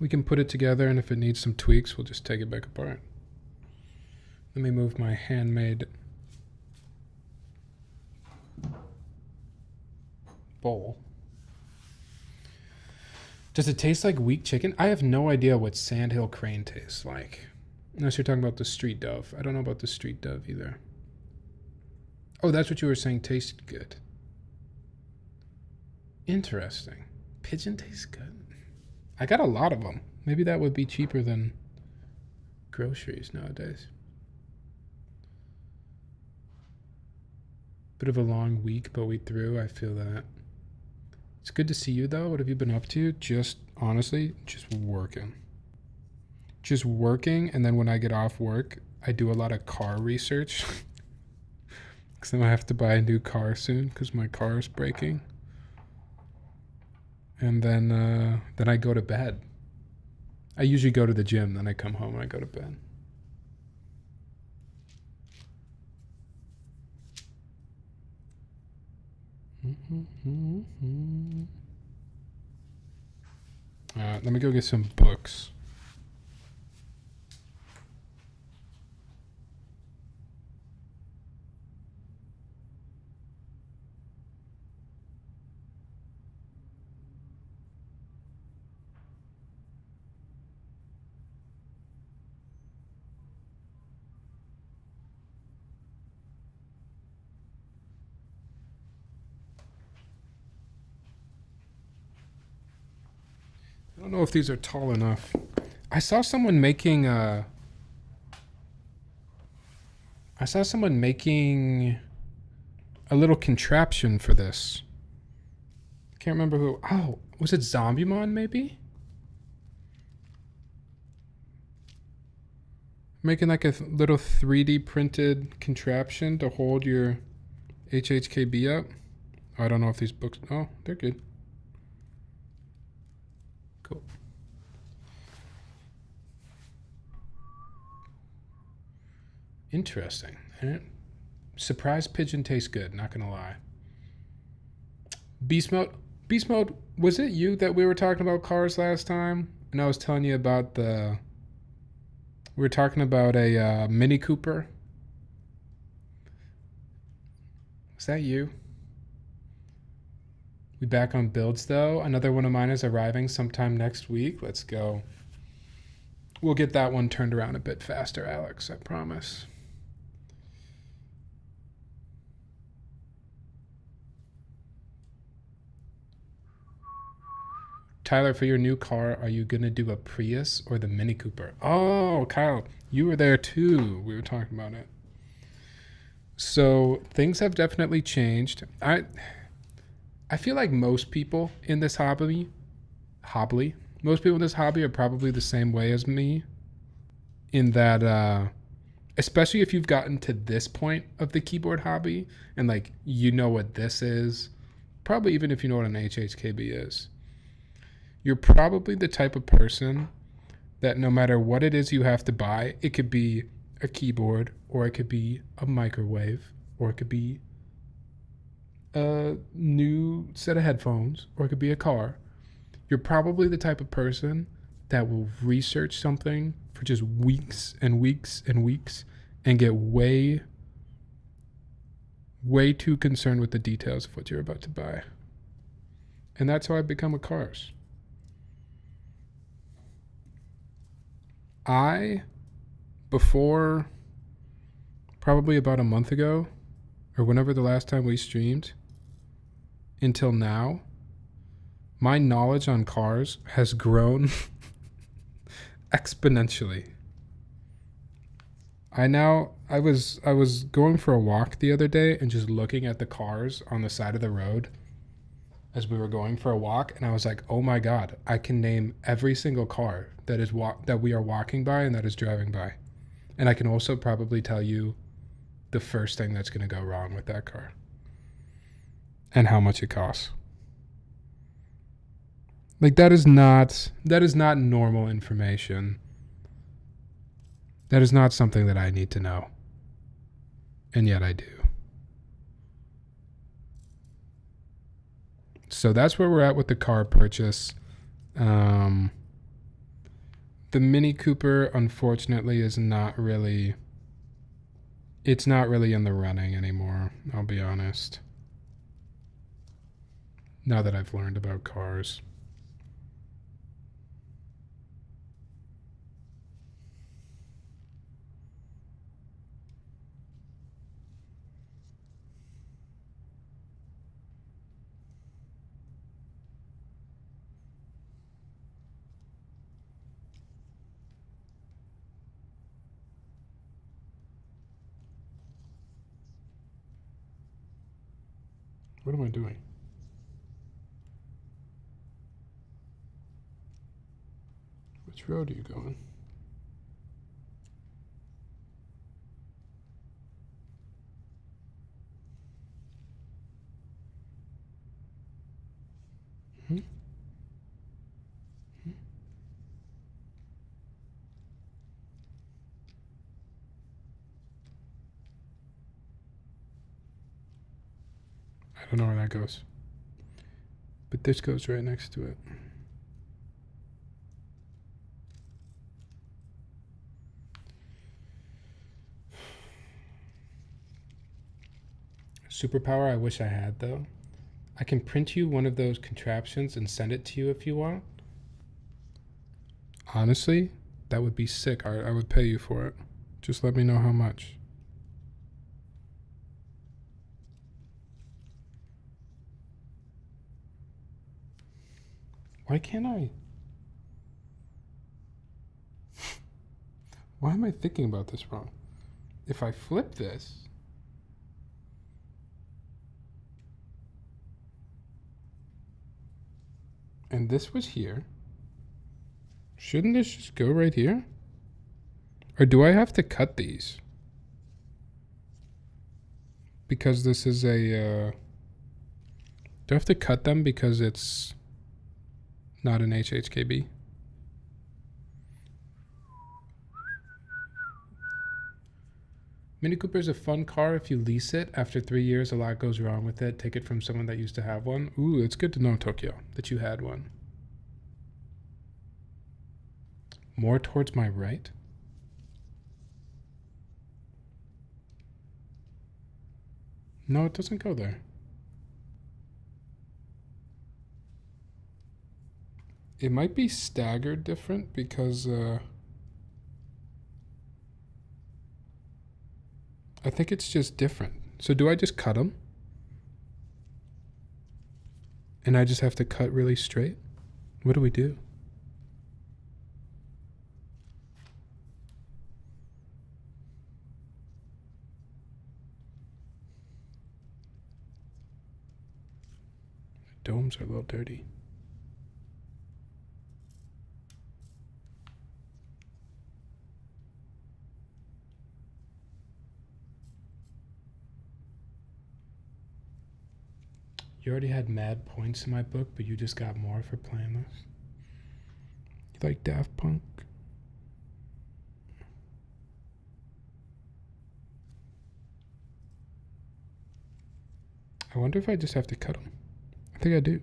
We can put it together, and if it needs some tweaks, we'll just take it back apart. Let me move my handmade bowl. Does it taste like weak chicken? I have no idea what Sandhill Crane tastes like. Unless you're talking about the street dove. I don't know about the street dove either. Oh, that's what you were saying tasted good. Interesting. Pigeon tastes good. I got a lot of them. Maybe that would be cheaper than groceries nowadays. Bit of a long week, but we threw. I feel that. It's good to see you, though. What have you been up to? Just, honestly, just working. Just working, and then when I get off work, I do a lot of car research. Because then I have to buy a new car soon, because my car is breaking. And then I go to bed. I usually go to the gym, then I come home and I go to bed. Let me go get some books. I don't know if these are tall enough. I saw someone making a little contraption for this. Can't remember who. Oh, was it Zombiemon maybe? Making like a little 3D printed contraption to hold your HHKB up. I don't know if these books. Oh, they're good. Cool. Interesting. Surprise pigeon tastes good, not gonna lie. Beast mode, was it you that we were talking about cars last time? And I was telling you about we were talking about a Mini Cooper. Was that you? We back on builds though. Another one of mine is arriving sometime next week. Let's go. We'll get that one turned around a bit faster, Alex, I promise. Tyler, for your new car, are you going to do a Prius or the Mini Cooper? Oh, Kyle, you were there too. We were talking about it. So things have definitely changed. I feel like most people in this hobby are probably the same way as me in that, especially if you've gotten to this point of the keyboard hobby and like, you know what this is, probably even if you know what an HHKB is. You're probably the type of person that no matter what it is you have to buy, it could be a keyboard, or it could be a microwave, or it could be a new set of headphones, or it could be a car. You're probably the type of person that will research something for just weeks and weeks and weeks and get way too concerned with the details of what you're about to buy. And that's how I've become a cars. Before probably about a month ago, or whenever the last time we streamed, until now, my knowledge on cars has grown exponentially. I was going for a walk the other day and just looking at the cars on the side of the road as we were going for a walk, and I was like, oh my God, I can name every single car that we are walking by and that is driving by. And I can also probably tell you the first thing that's going to go wrong with that car and how much it costs. Like that is not normal information. That is not something that I need to know. And yet I do. So that's where we're at with the car purchase. The Mini Cooper, unfortunately, is not really... It's not really in the running anymore, I'll be honest. Now that I've learned about cars. What am I doing? Which road are you going? I don't know where that goes. But this goes right next to it. Superpower I wish I had, though. I can print you one of those contraptions and send it to you if you want. Honestly, that would be sick. I would pay you for it. Just let me know how much. Why can't I? Why am I thinking about this wrong? If I flip this... and this was here, shouldn't this just go right here? Or do I have to cut these? Because this is a... do I have to cut them because it's not an HHKB? Mini Cooper is a fun car if you lease it. After 3 years, a lot goes wrong with it. Take it from someone that used to have one. Ooh, it's good to know, Tokyo, that you had one. More towards my right? No, it doesn't go there. It might be staggered different because I think it's just different. So do I just cut them? And I just have to cut really straight? What do we do? The domes are a little dirty. You already had mad points in my book, but you just got more for playing this. You like Daft Punk? I wonder if I just have to cut them. I think I do.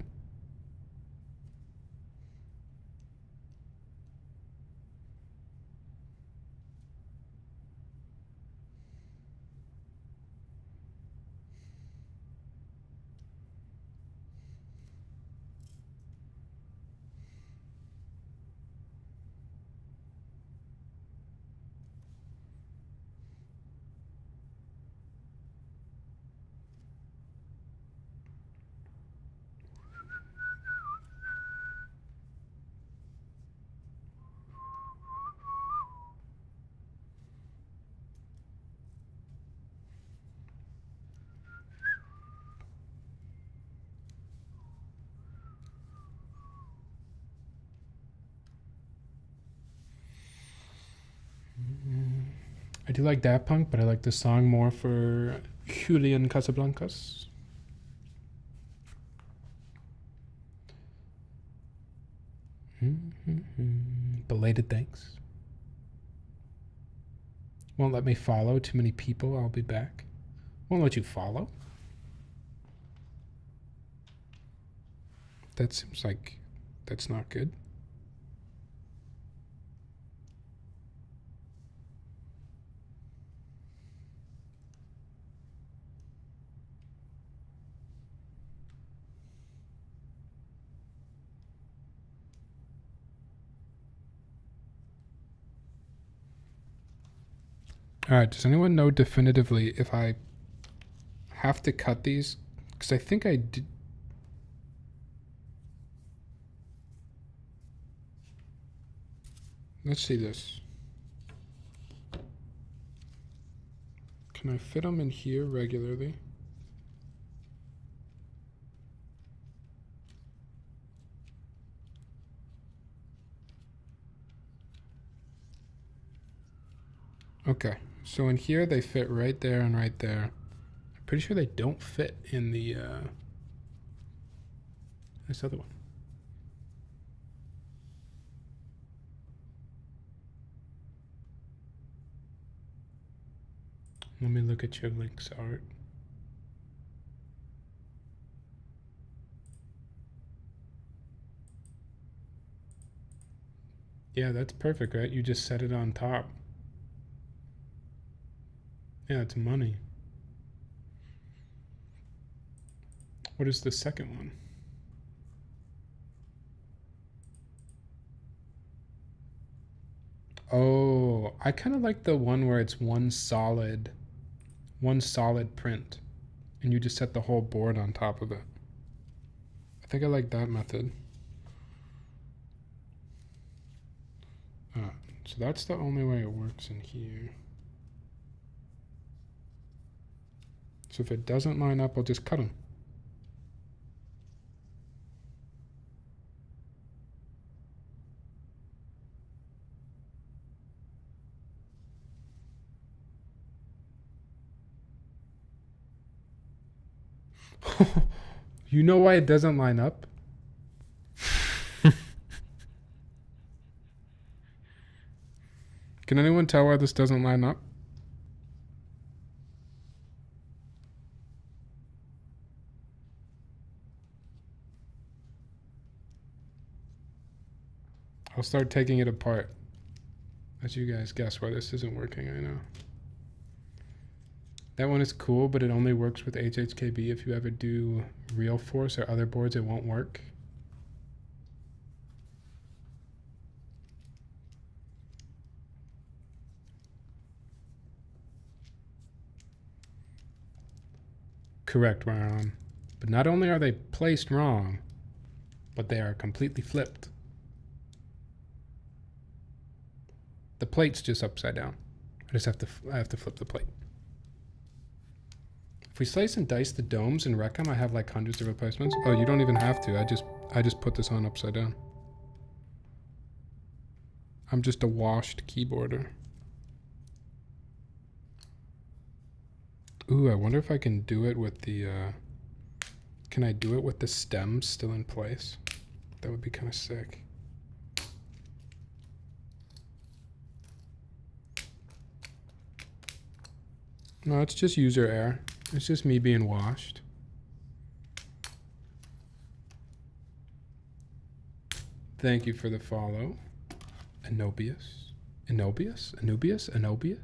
I do like Daft Punk, but I like the song more for Julian Casablancas. Belated thanks. Won't let me follow too many people. I'll be back. Won't let you follow? That seems like that's not good. All right, does anyone know definitively if I have to cut these? Because I think I did. Let's see this. Can I fit them in here regularly? Okay, so in here they fit right there and right there. I'm pretty sure they don't fit in the this other one. Let me look at your links, Art. Yeah, that's perfect, right? You just set it on top. Yeah, it's money. What is the second one? Oh, I kind of like the one where it's one solid print, and you just set the whole board on top of it. I think I like that method. So that's the only way it works in here. So if it doesn't line up, I'll just cut them. You know why it doesn't line up? Can anyone tell why this doesn't line up? I'll start taking it apart as you guys guess why this isn't working. I know. That one is cool, but it only works with HHKB. If you ever do Real Force or other boards, it won't work. Correct, Ron. But not only are they placed wrong, but they are completely flipped. The plate's just upside down. I have to flip the plate. If we slice and dice the domes and wreck them, I have like hundreds of replacements. Oh, you don't even have to. I just put this on upside down. I'm just a washed keyboarder. Ooh, I wonder if I can do it with the, can I do it with the stems still in place? That would be kind of sick. No, it's just user error. It's just me being washed. Thank you for the follow. Anobius. Anobius? Anubius? Anobius?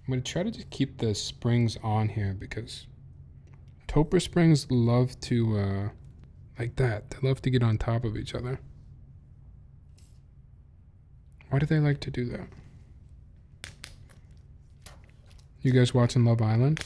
I'm going to try to just keep the springs on here because Topre springs love to, like that. They love to get on top of each other. Why do they like to do that? You guys watching Love Island?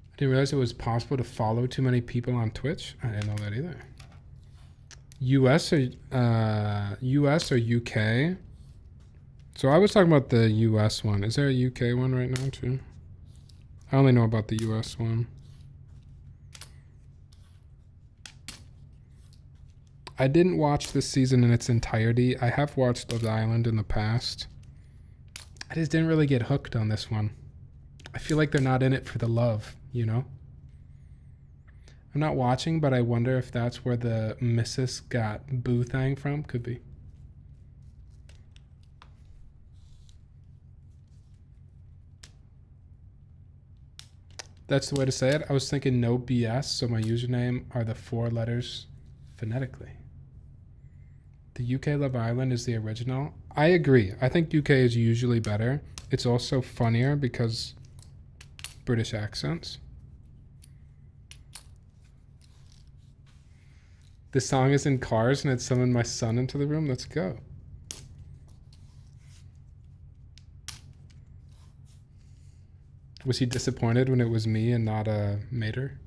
I didn't realize it was possible to follow too many people on Twitch. I didn't know that either. US or UK? So I was talking about the US one. Is there a UK one right now too? I only know about the US one. I didn't watch this season in its entirety. I have watched Love Island in the past. I just didn't really get hooked on this one. I feel like they're not in it for the love, you know? I'm not watching, but I wonder if that's where the missus got Boo Thang from. Could be. That's the way to say it. I was thinking no BS, so my username are the 4 letters phonetically. The UK Love Island is the original. I agree. I think UK is usually better. It's also funnier because British accents. The song is in Cars and it summoned my son into the room. Let's go. Was he disappointed when it was me and not a Mater?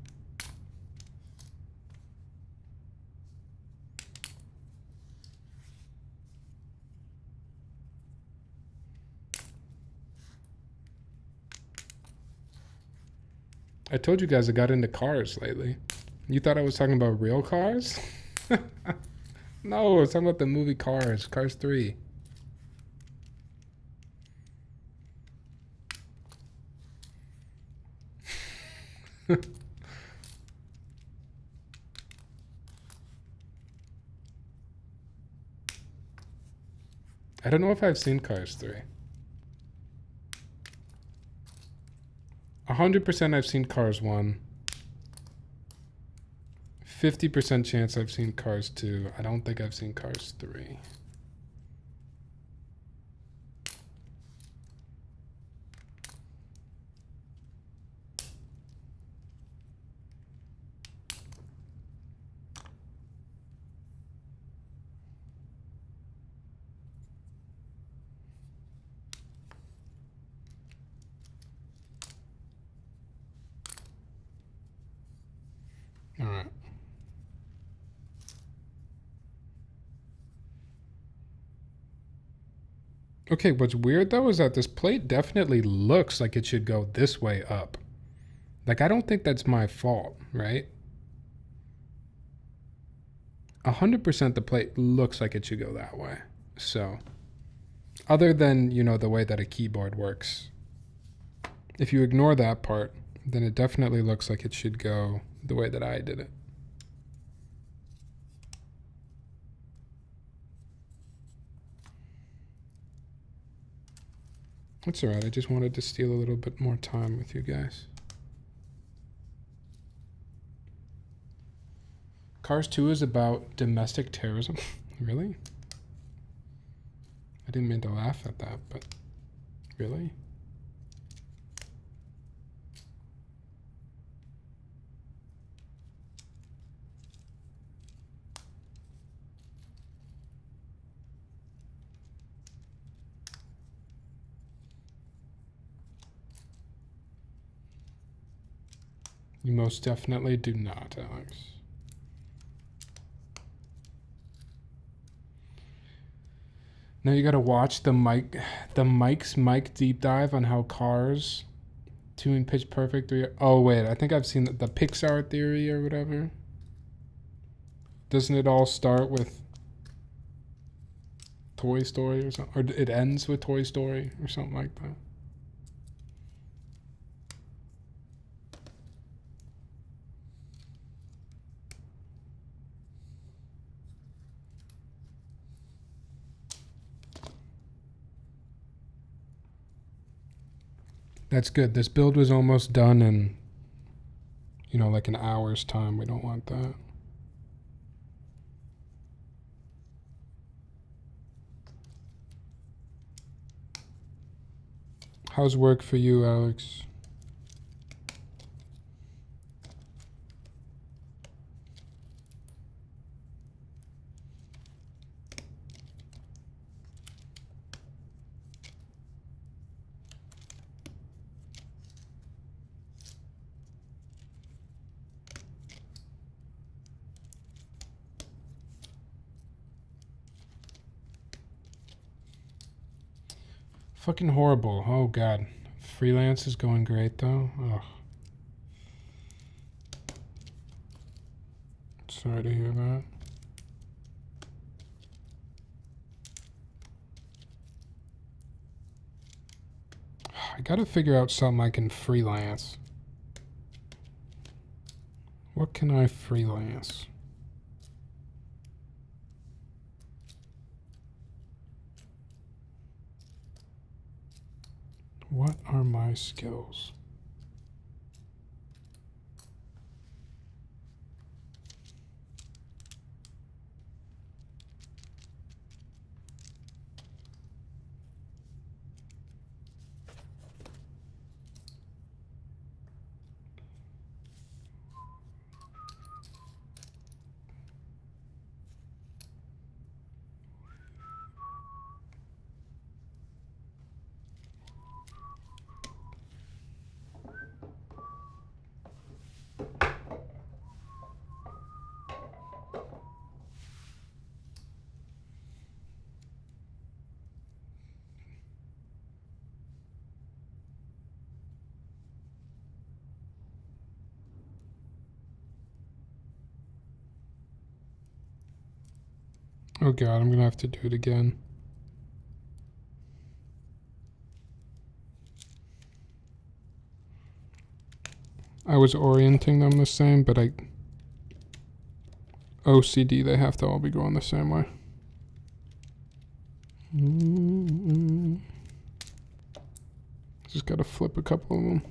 I told you guys I got into cars lately. You thought I was talking about real cars? No, I was talking about the movie Cars, Cars 3. I don't know if I've seen Cars 3. 100% I've seen Cars 1. 50% chance I've seen Cars 2. I don't think I've seen Cars 3. All right. Okay, what's weird though is that this plate definitely looks like it should go this way up. Like, I don't think that's my fault, right? 100% the plate looks like it should go that way. So, other than, you know, the way that a keyboard works. If you ignore that part, then it definitely looks like it should go the way that I did it. That's alright, I just wanted to steal a little bit more time with you guys. Cars 2 is about domestic terrorism? Really? I didn't mean to laugh at that, but really? You most definitely do not, Alex. Now you gotta watch the Mike's Mike deep dive on how Cars 2 and Pitch Perfect 3 are, oh wait, I think I've seen the Pixar theory or whatever. Doesn't it all start with Toy Story or something? Or it ends with Toy Story or something like that? That's good. This build was almost done in, you know, like an hour's time. We don't want that. How's work for you, Alex? Fucking horrible. Oh god. Freelance is going great though. Ugh. Sorry to hear that. I gotta figure out something I can freelance. What can I freelance? What are my skills? Oh God, I'm gonna have to do it again. I was orienting them the same, but OCD, they have to all be going the same way. Just gotta flip a couple of them.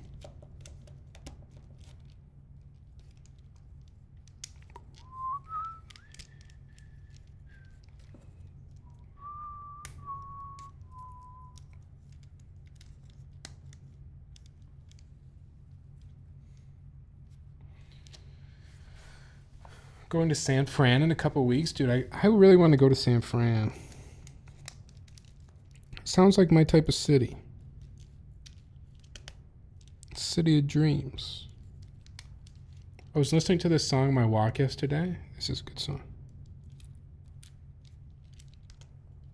Going to San Fran in a couple weeks, dude. I really want to go to San Fran. Sounds like my type of city. City of dreams. I was listening to this song on my walk yesterday. This is a good song.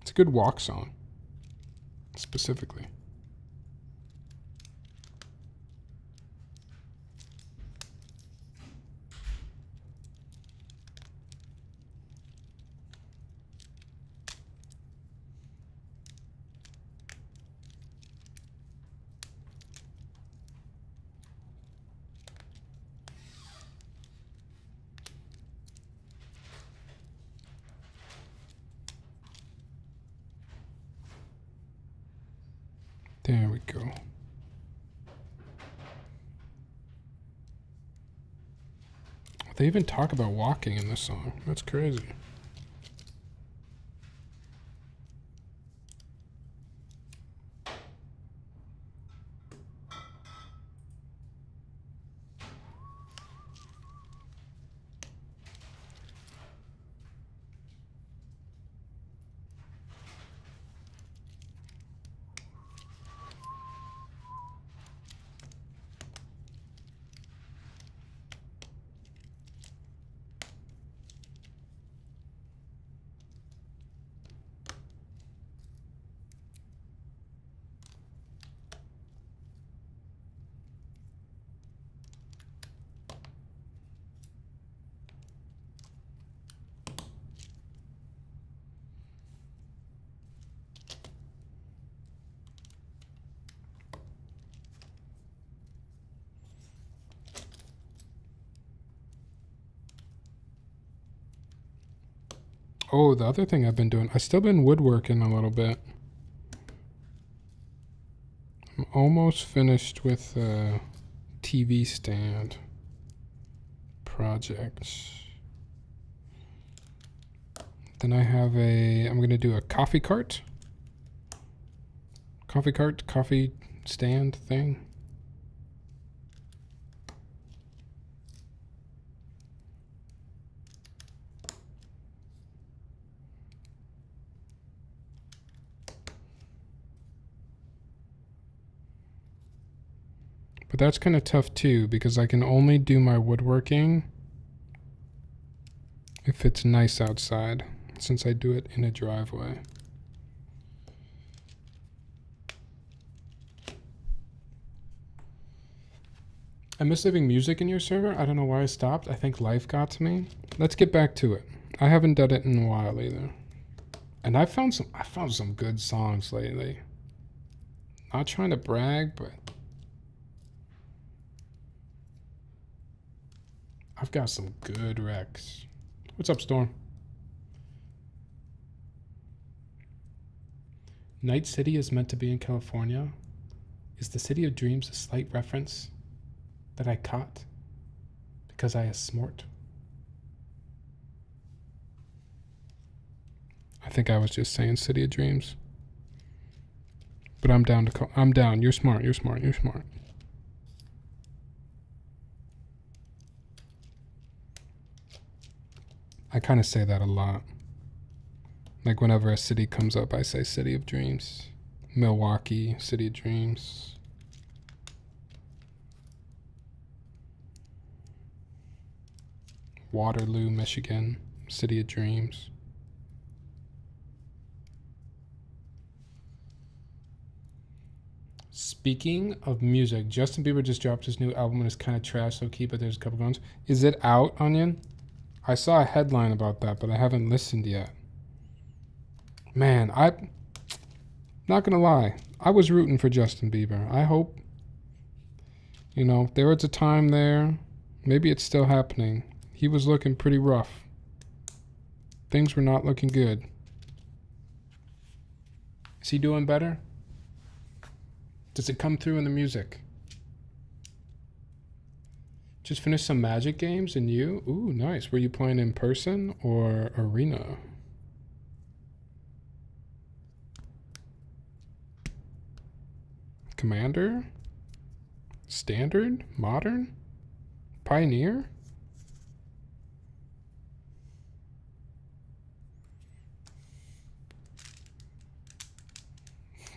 It's a good walk song, specifically. There we go. They even talk about walking in this song. That's crazy. Oh, the other thing I've been doing, I've still been woodworking a little bit. I'm almost finished with a TV stand project. Then I have I'm going to do a coffee cart coffee stand thing. But that's kind of tough too, because I can only do my woodworking if it's nice outside, since I do it in a driveway. I miss leaving music in your server. I don't know why I stopped. I think life got to me. Let's get back to it. I haven't done it in a while either. And I found some good songs lately. Not trying to brag, but I've got some good recs. What's up, Storm? Night City is meant to be in California. Is the City of Dreams a slight reference that I caught because I is smart? I think I was just saying City of Dreams. But I'm down to call. I'm down. You're smart. You're smart. You're smart. I kind of say that a lot. Like whenever a city comes up, I say City of Dreams. Milwaukee, City of Dreams. Waterloo, Michigan, City of Dreams. Speaking of music, Justin Bieber just dropped his new album and it's kind of trash, so keep it. There's a couple guns. Is it out, Onion? I saw a headline about that, but I haven't listened yet. Man, I'm not gonna lie. I was rooting for Justin Bieber. I hope, you know, there was a time there. Maybe it's still happening. He was looking pretty rough. Things were not looking good. Is he doing better? Does it come through in the music? Just finished some Magic games, and you? Ooh, nice. Were you playing in person or arena? Commander? Standard? Modern? Pioneer?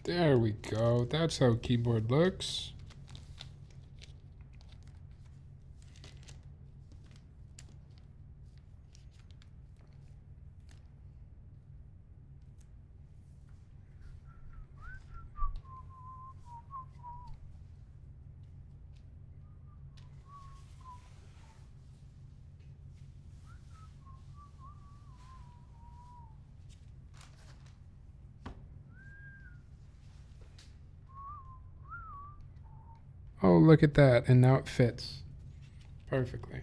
There we go. That's how keyboard looks. Oh, look at that. And now it fits perfectly.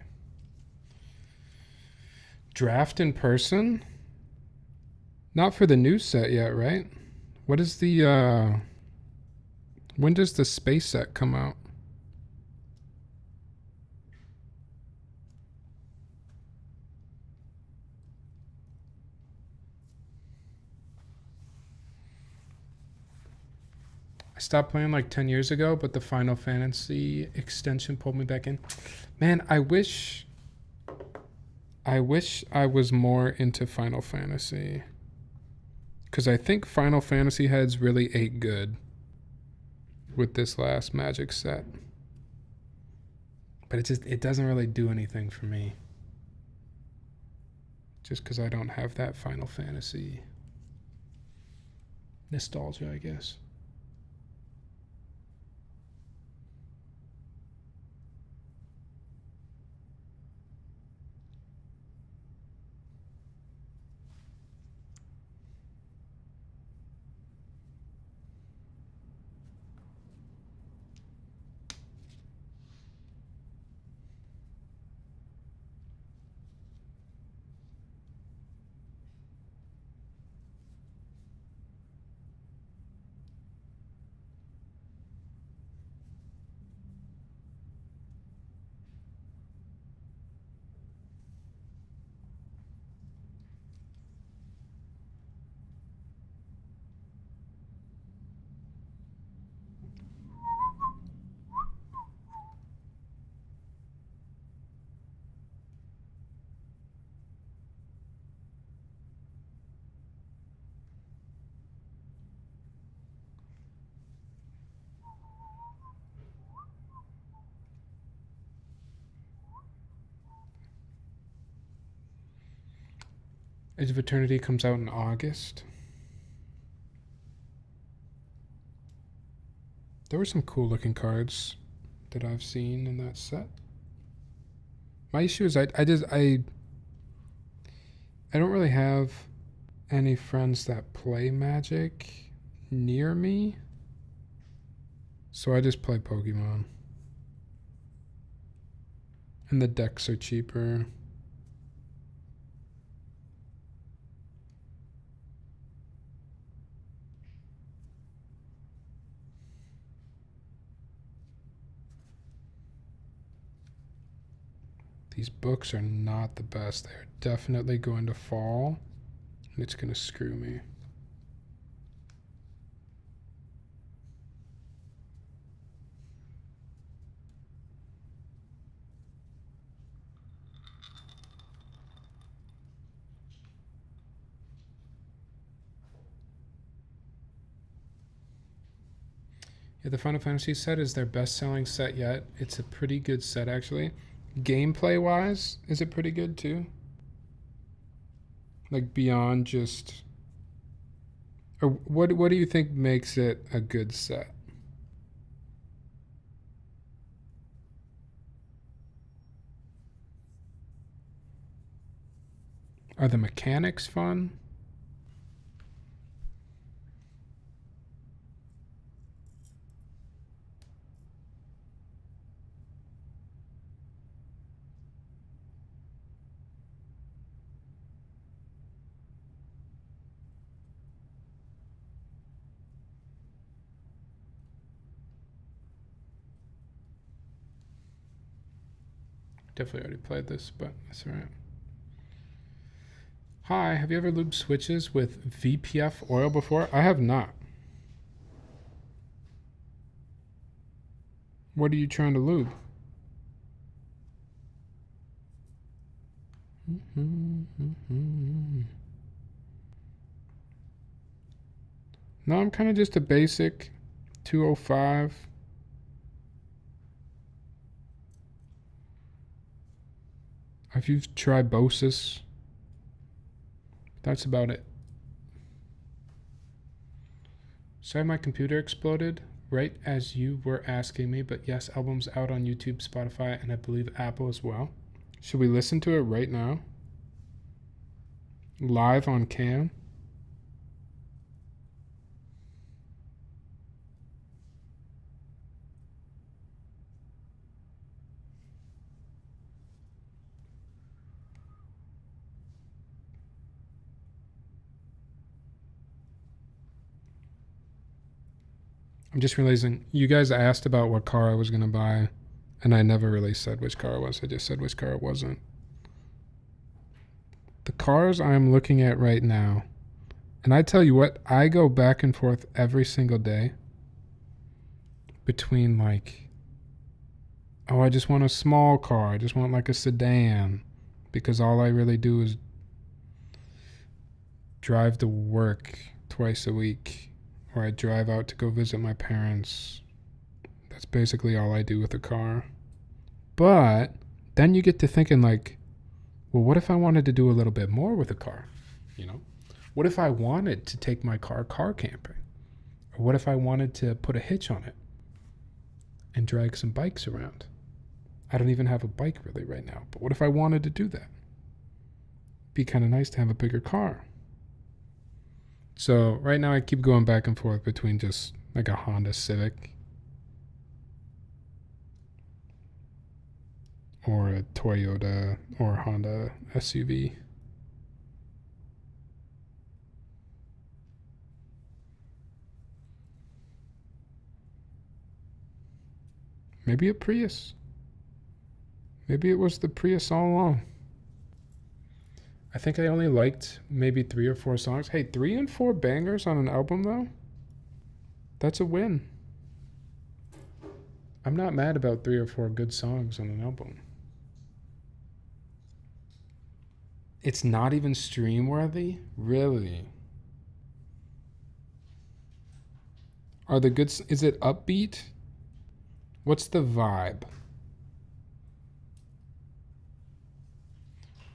Draft in person? Not for the new set yet, right? What is the, when does the space set come out? I stopped playing like 10 years ago, but the Final Fantasy extension pulled me back in. Man, I wish I was more into Final Fantasy. Because I think Final Fantasy heads really ate good with this last Magic set. But it doesn't really do anything for me. Just because I don't have that Final Fantasy nostalgia, I guess. Age of Eternity comes out in August. There were some cool looking cards that I've seen in that set. My issue is I don't really have any friends that play Magic near me. So I just play Pokemon. And the decks are cheaper. These books are not the best. They're definitely going to fall, and it's going to screw me. Yeah, the Final Fantasy set is their best-selling set yet. It's a pretty good set, actually. Gameplay wise, is it pretty good too? Like beyond just, or what do you think makes it a good set? Are the mechanics fun? Definitely already played this, but that's alright. Hi, have you ever lubed switches with VPF oil before? I have not. What are you trying to lube? No, I'm kind of just a basic 205. I've used Tribosis. That's about it. Sorry, my computer exploded right as you were asking me, but yes, album's out on YouTube, Spotify, and I believe Apple as well. Should we listen to it right now? Live on cam? I'm just realizing you guys asked about what car I was going to buy, and I never really said which car it was. I just said which car it wasn't. The cars I'm looking at right now, and I tell you what, I go back and forth every single day between like, oh, I just want a small car. I just want like a sedan, because all I really do is drive to work twice a week, or I drive out to go visit my parents. That's basically all I do with a car. But then you get to thinking like, well, what if I wanted to do a little bit more with a car? You know, what if I wanted to take my car camping? Or what if I wanted to put a hitch on it and drag some bikes around? I don't even have a bike really right now, but what if I wanted to do that? Be kind of nice to have a bigger car. So right now I keep going back and forth between just like a Honda Civic or a Toyota or Honda SUV. Maybe a Prius. Maybe it was the Prius all along. I think I only liked maybe 3 or 4 songs. Hey, 3 and 4 bangers on an album though? That's a win. I'm not mad about 3 or 4 good songs on an album. It's not even stream worthy? Really? Are the good, is it upbeat? What's the vibe?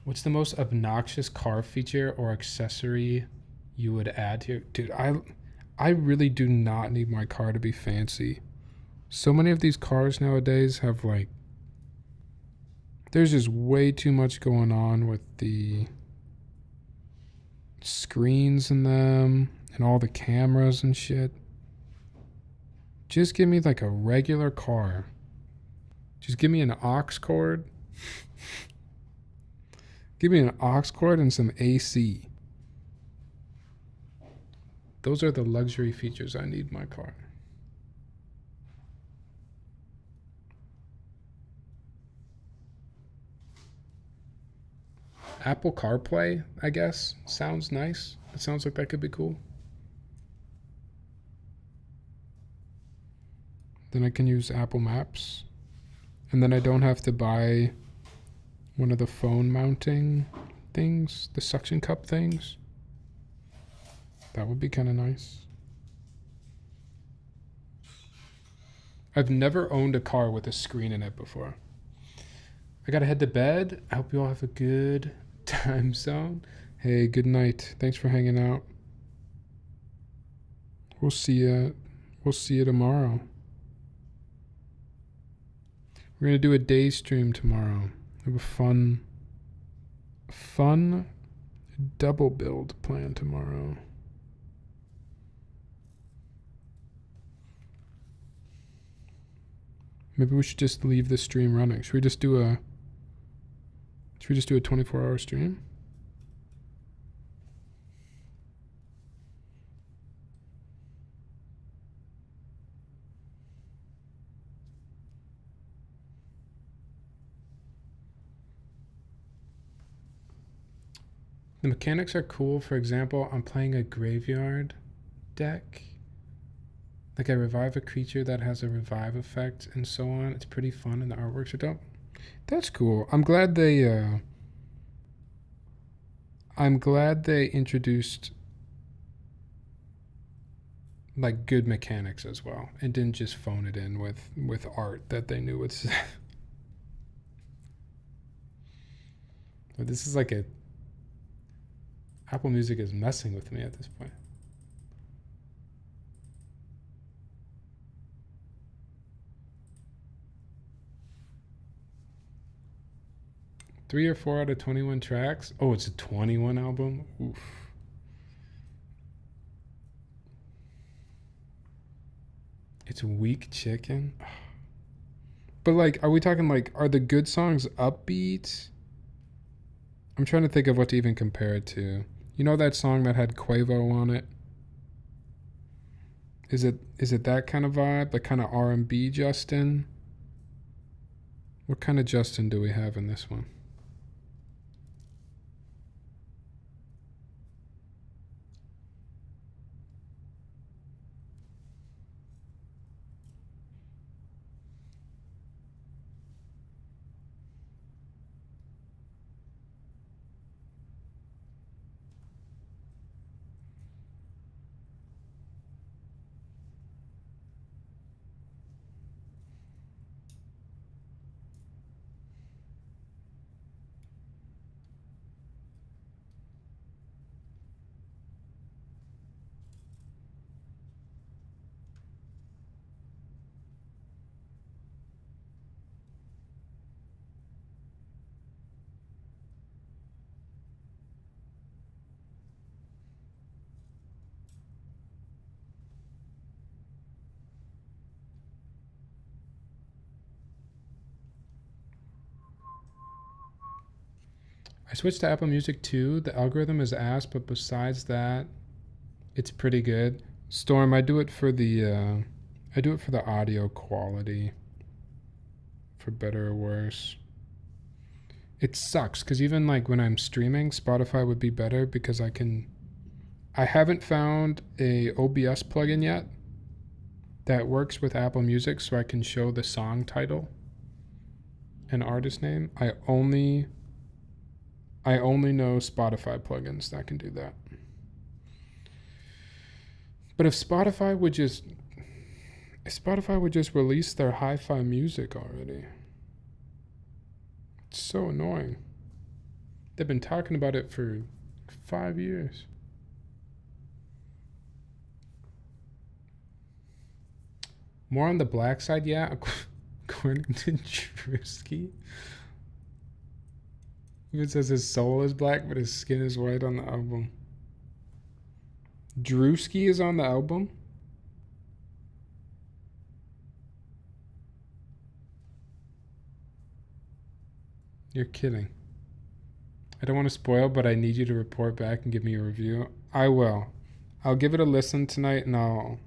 What's the most obnoxious car feature or accessory you would add here? Dude, I really do not need my car to be fancy. So many of these cars nowadays have like, there's just way too much going on with the screens in them and all the cameras and shit. Just give me like a regular car. Just give me an aux cord. Give me an aux cord and some AC. Those are the luxury features I need in my car. Apple CarPlay, I guess, sounds nice. It sounds like that could be cool. Then I can use Apple Maps. And then I don't have to buy one of the phone mounting things, the suction cup things. That would be kind of nice. I've never owned a car with a screen in it before. I gotta head to bed. I hope you all have a good time zone. Hey, good night. Thanks for hanging out. We'll see you tomorrow. We're gonna do a day stream tomorrow. We have a fun double build plan tomorrow. Maybe we should just leave the stream running. Should we just do a 24-hour stream? The mechanics are cool. For example, I'm playing a graveyard deck. Like I revive a creature that has a revive effect and so on. It's pretty fun and the artworks are dope. That's cool. I'm glad they introduced like good mechanics as well and didn't just phone it in with art that they knew would. But this is like Apple Music is messing with me at this point. Three or four out of 21 tracks. Oh, it's a 21 album. Oof. It's weak chicken. But like, are we talking like, are the good songs upbeat? I'm trying to think of what to even compare it to. You know that song that had Quavo on it? Is it that kind of vibe? Like kind of R&B Justin? What kind of Justin do we have in this one? I switched to Apple Music too. The algorithm is ass, but besides that, it's pretty good. Storm, I do it for the audio quality, for better or worse. It sucks because even like when I'm streaming, Spotify would be better because I haven't found a OBS plugin yet that works with Apple Music so I can show the song title and artist name. I only know Spotify plugins that can do that. But if Spotify would just release their hi-fi music already. It's so annoying. They've been talking about it for 5 years. More on the black side, yeah, according to Drewski. It says his soul is black, but his skin is white on the album. Drewski is on the album? You're kidding. I don't want to spoil, but I need you to report back and give me a review. I will. I'll give it a listen tonight and I'll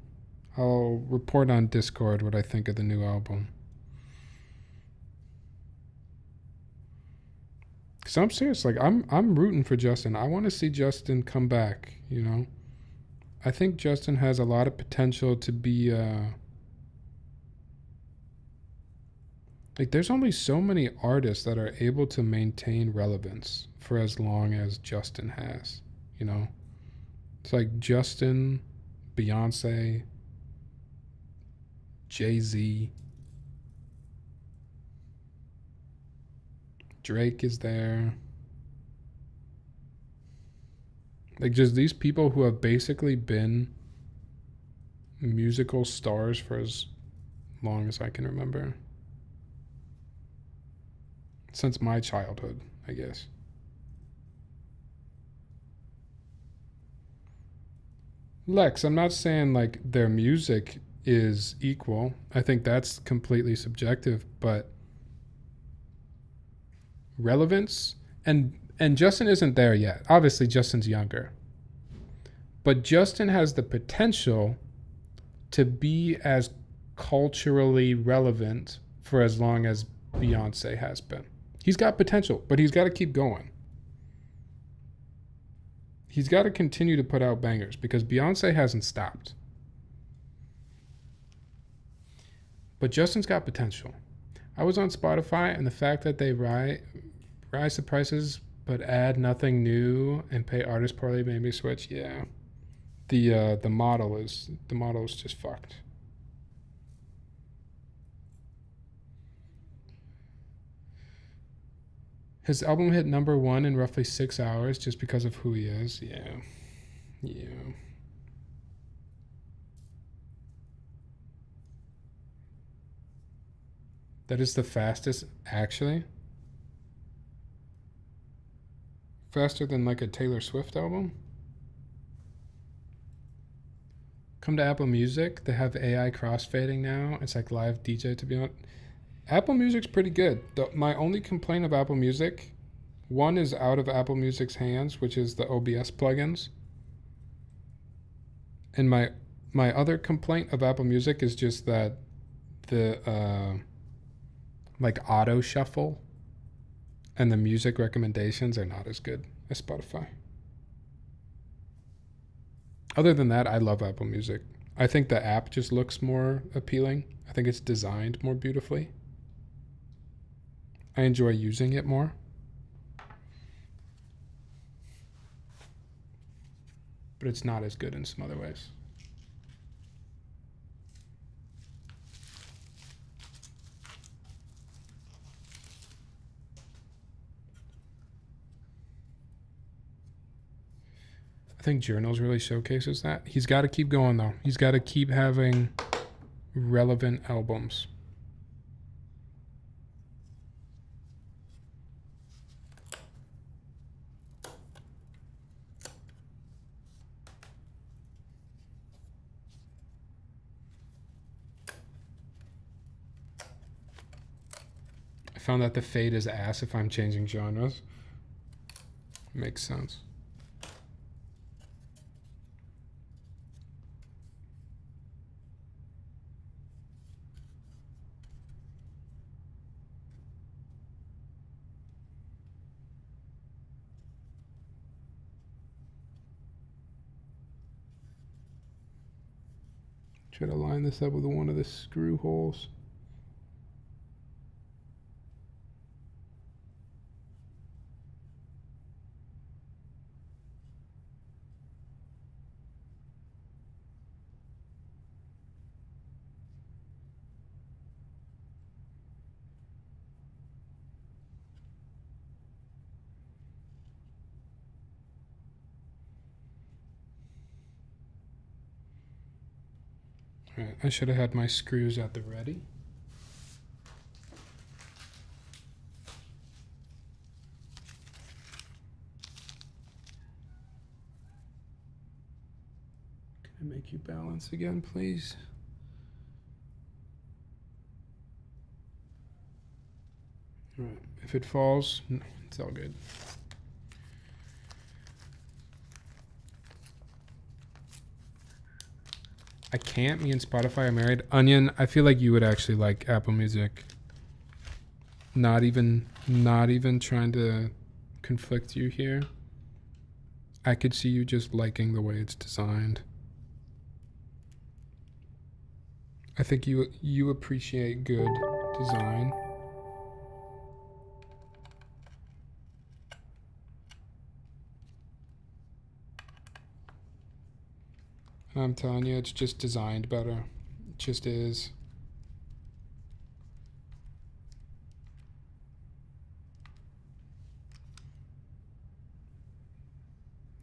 report on Discord what I think of the new album. Cause I'm serious, like I'm rooting for Justin. I want to see Justin come back, you know. I think Justin has a lot of potential to be like there's only so many artists that are able to maintain relevance for as long as Justin has, you know. It's like Justin, Beyonce, Jay-Z, Drake is there. Like just these people who have basically been musical stars for as long as I can remember. Since my childhood, I guess. Lex, I'm not saying like their music is equal. I think that's completely subjective, but relevance and Justin isn't there yet. Obviously Justin's younger. But Justin has the potential to be as culturally relevant for as long as Beyonce has been. He's got potential, but he's got to keep going. He's got to continue to put out bangers because Beyonce hasn't stopped. But Justin's got potential. I was on Spotify, and the fact that they rise the prices but add nothing new and pay artists poorly made me switch. Yeah, the model is just fucked. His album hit #1 in roughly 6 hours just because of who he is. Yeah. That is the fastest, actually. Faster than like a Taylor Swift album. Come to Apple Music. They have AI crossfading now. It's like live DJ, to be honest. Apple Music's pretty good. My only complaint of Apple Music, one is out of Apple Music's hands, which is the OBS plugins. And my other complaint of Apple Music is just that the like auto shuffle and the music recommendations are not as good as Spotify. Other than that, I love Apple Music. I think the app just looks more appealing. I think it's designed more beautifully. I enjoy using it more. But it's not as good in some other ways. I think Journals really showcases that. He's got to keep going, though. He's got to keep having relevant albums. I found that the fade is ass if I'm changing genres. Makes sense. Try to line this up with one of the screw holes. Right, I should have had my screws at the ready. Can I make you balance again, please? All right, if it falls, no, it's all good. I can't. Me and Spotify are married. Onion, I feel like you would actually like Apple Music. Not even trying to conflict you here. I could see you just liking the way it's designed. I think you appreciate good design. I'm telling you, it's just designed better. It just is.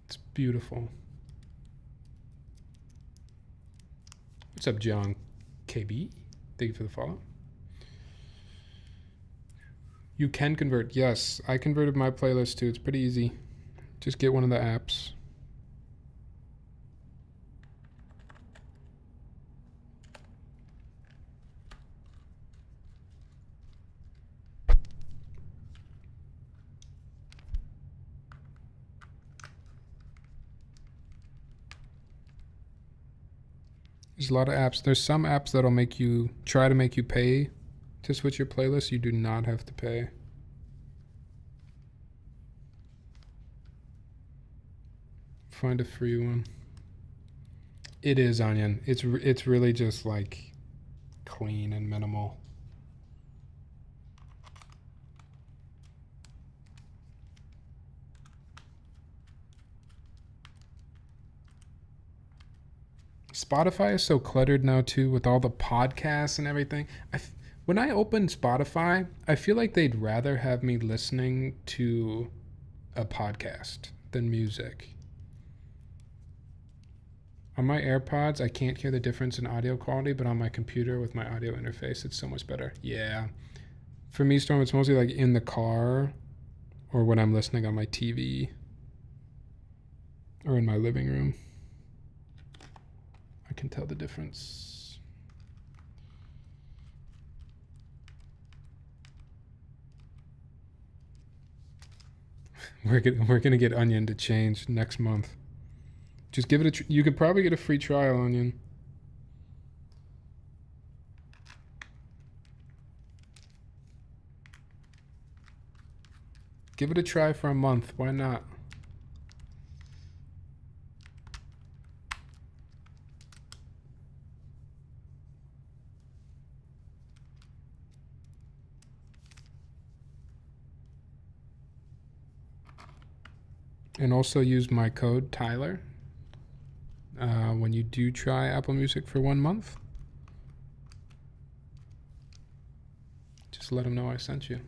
It's beautiful. What's up, John KB? Thank you for the follow. You can convert. Yes, I converted my playlist too. It's pretty easy. Just get one of the apps. There's a lot of apps. There's some apps that'll make you try to make you pay to switch your playlist. You do not have to pay. Find a free one. It is, Onion. It's really just like clean and minimal. Spotify is so cluttered now too with all the podcasts and everything. When I open Spotify, I feel like they'd rather have me listening to a podcast than music. On my AirPods, I can't hear the difference in audio quality, but on my computer with my audio interface, it's so much better. Yeah. For me, Storm, it's mostly like in the car or when I'm listening on my TV or in my living room. I can tell the difference. We're gonna get Onion to change next month. Just give it you could probably get a free trial, Onion. Give it a try for a month. Why not? And also use my code Tyler when you do try Apple Music for 1 month. Just let them know I sent you.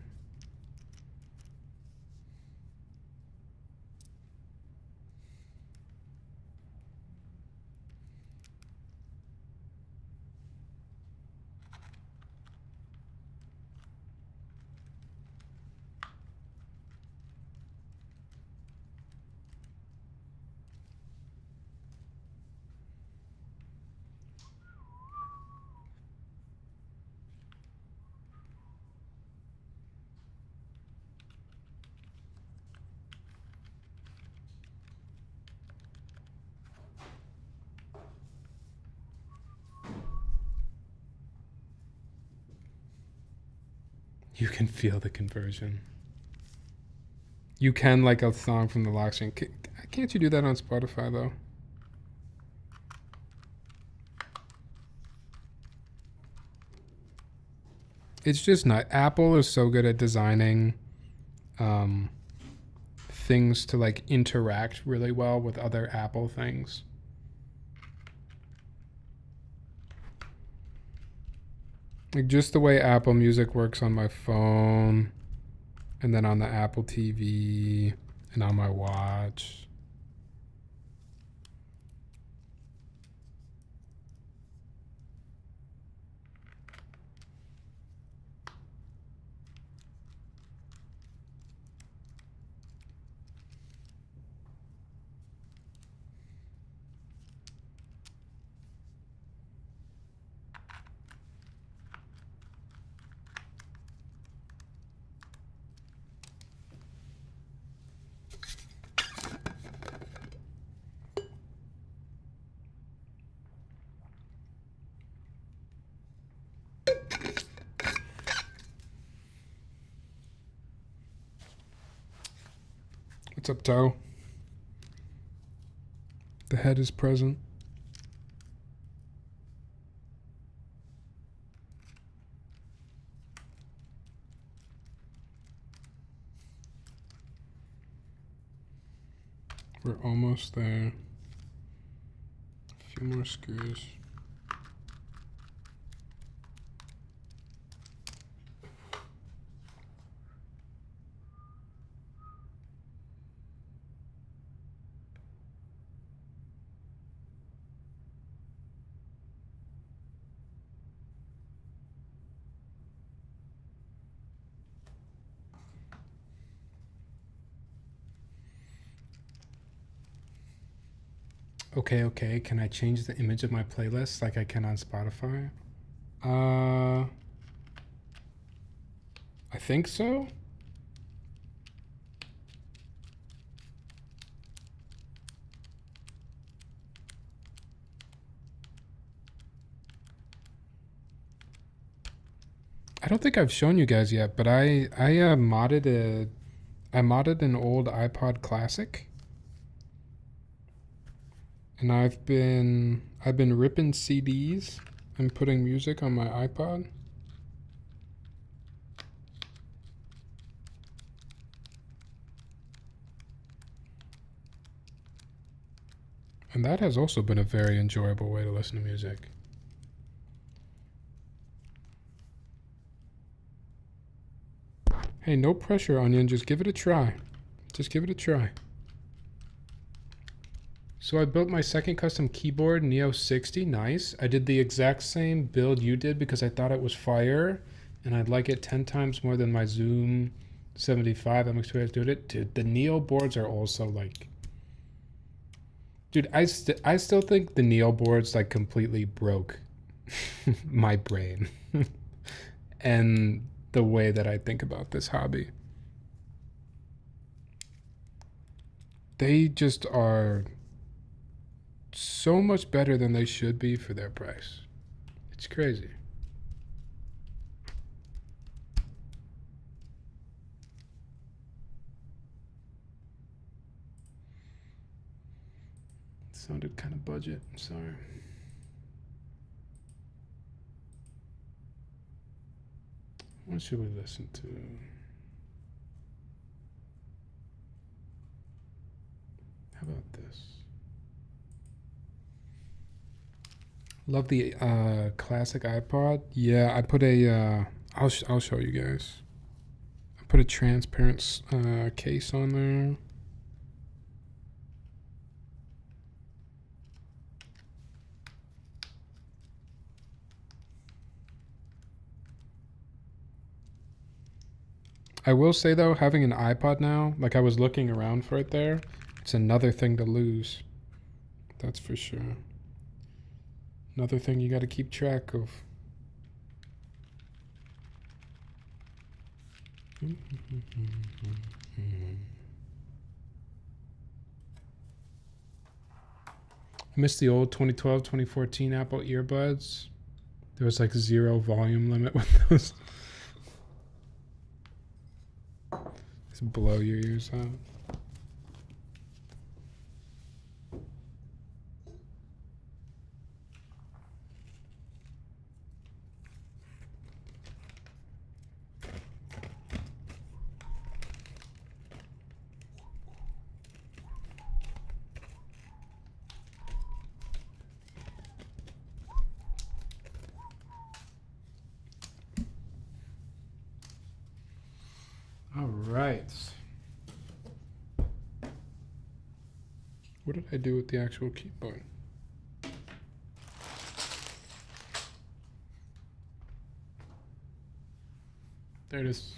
You can feel the conversion. You can like a song from the lock screen. Can't you do that on Spotify though? It's just not. Apple is so good at designing things to like interact really well with other Apple things. Like just the way Apple Music works on my phone and then on the Apple TV and on my watch. What's up, Toe? The head is present. We're almost there. A few more screws. Okay, can I change the image of my playlist like I can on Spotify? I think so. I don't think I've shown you guys yet, but I modded an old iPod Classic. And I've been ripping CDs and putting music on my iPod. And that has also been a very enjoyable way to listen to music. Hey, no pressure, Onion. Just give it a try. Just give it a try. So I built my second custom keyboard, Neo 60. Nice. I did the exact same build you did because I thought it was fire. And I'd like it 10 times more than my Zoom 75 MX2 doing it. Dude, the Neo boards are also like... Dude, I still think the Neo boards like completely broke my brain and the way that I think about this hobby. They just are so much better than they should be for their price. It's crazy. It sounded kind of budget. I'm sorry. What should we listen to? How about this? Love the classic iPod. Yeah, I put a. I'll show you guys. I put a transparent case on there. I will say though, having an iPod now, like I was looking around for it there, it's another thing to lose. That's for sure. Another thing you got to keep track of. I miss the old 2012, 2014 Apple earbuds. There was like 0 volume limit with those. Just blow your ears out. All right. What did I do with the actual keyboard? There it is.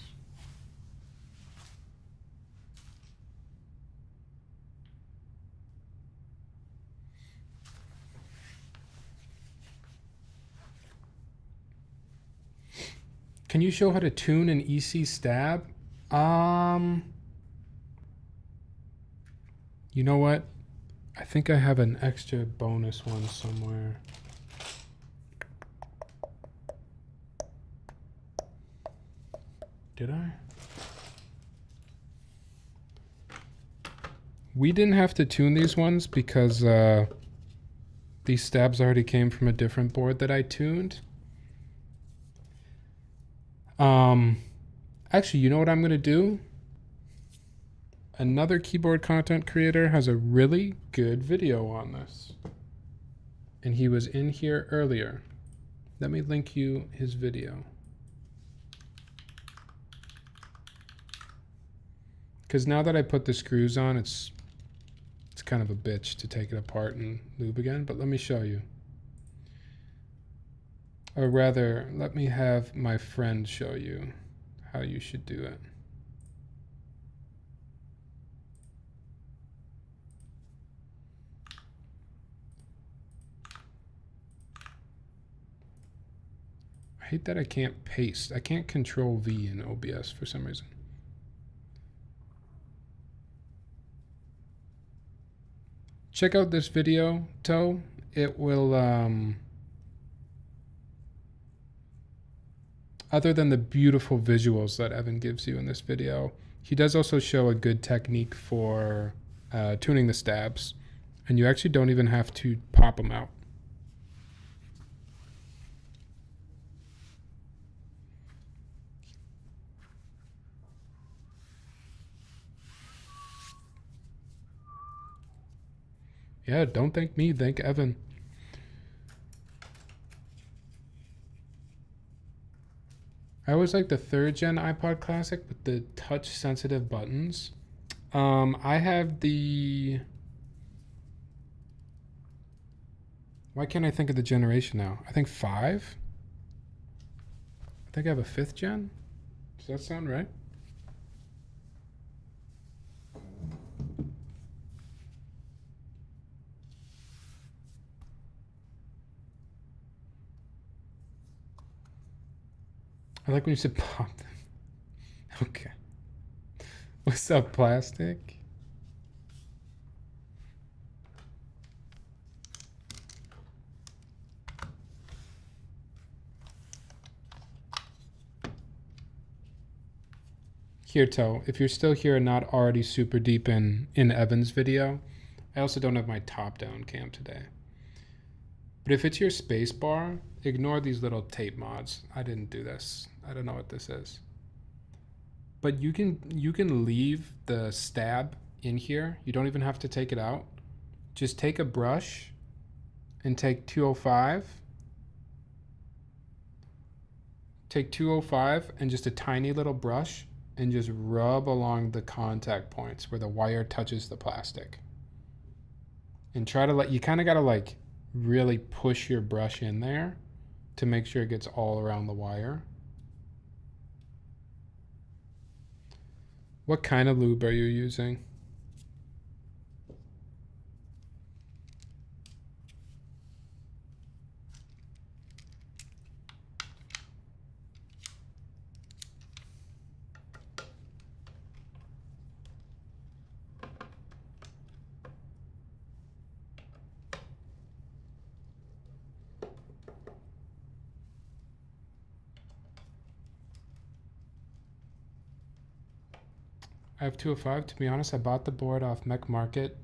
Can you show how to tune an EC stab? You know what? I think I have an extra bonus one somewhere. Did I? We didn't have to tune these ones because these stabs already came from a different board that I tuned. Actually, you know what I'm gonna do? Another keyboard content creator has a really good video on this. And he was in here earlier. Let me link you his video. Because now that I put the screws on, it's kind of a bitch to take it apart and lube again, but let me show you. Or rather, let me have my friend show you how you should do it. I hate that I can't paste. I can't control V in OBS for some reason. Check out this video, Toe. It will, other than the beautiful visuals that Evan gives you in this video, he does also show a good technique for tuning the stabs. And you actually don't even have to pop them out. Yeah, don't thank me, thank Evan. I always like the 3rd gen iPod Classic with the touch sensitive buttons. I have the... Why can't I think of the generation now? I think 5? I think I have a 5th gen? Does that sound right? I like when you said pop them. Okay. What's up, plastic? Here, Toe, if you're still here and not already super deep in Evan's video, I also don't have my top-down cam today. But if it's your space bar, ignore these little tape mods. I didn't do this. I don't know what this is. But you can leave the stab in here. You don't even have to take it out. Just take a brush and take 205. Take 205 and just a tiny little brush and just rub along the contact points where the wire touches the plastic. And try to you kind of got to like really push your brush in there to make sure it gets all around the wire. What kind of lube are you using? I have 205. To be honest, I bought the board off Mech Market.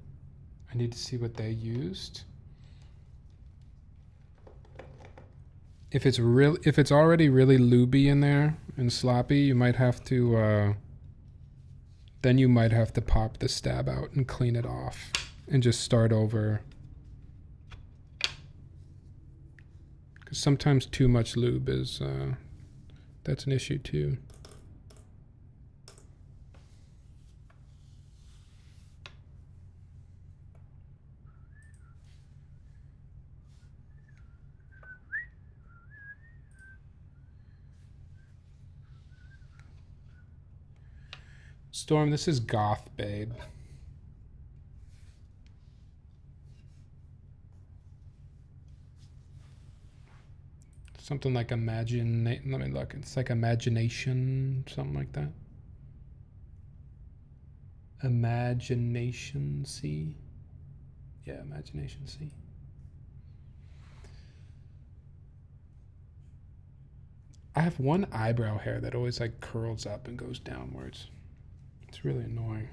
I need to see what they used. If it's already really lubey in there and sloppy, you might have to then you might have to pop the stab out and clean it off and just start over. Because sometimes too much lube is that's an issue too. Storm, this is Goth Babe. Something like imagine, let me look, it's like imagination, something like that. Imagination C. Yeah, Imagination C. I have one eyebrow hair that always like curls up and goes downwards. It's really annoying.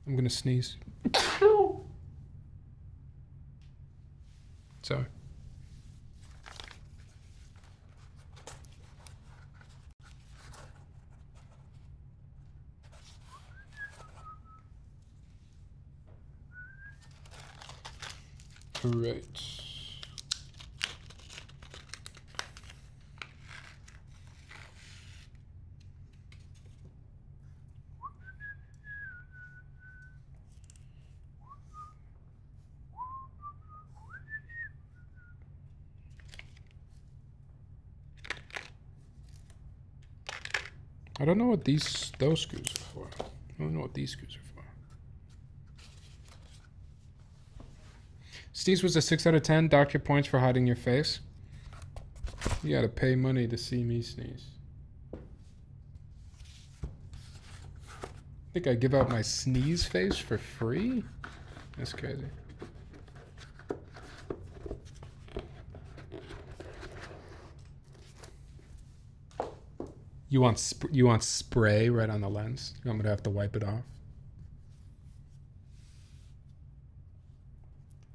I'm gonna sneeze. Sorry. Right. I don't know what those screws are for. I don't know what these screws are for. Steve's was a 6 out of 10. Dock your points for hiding your face. You gotta pay money to see me sneeze. Think I give out my sneeze face for free? That's crazy. You want spray right on the lens? You want me to have to wipe it off?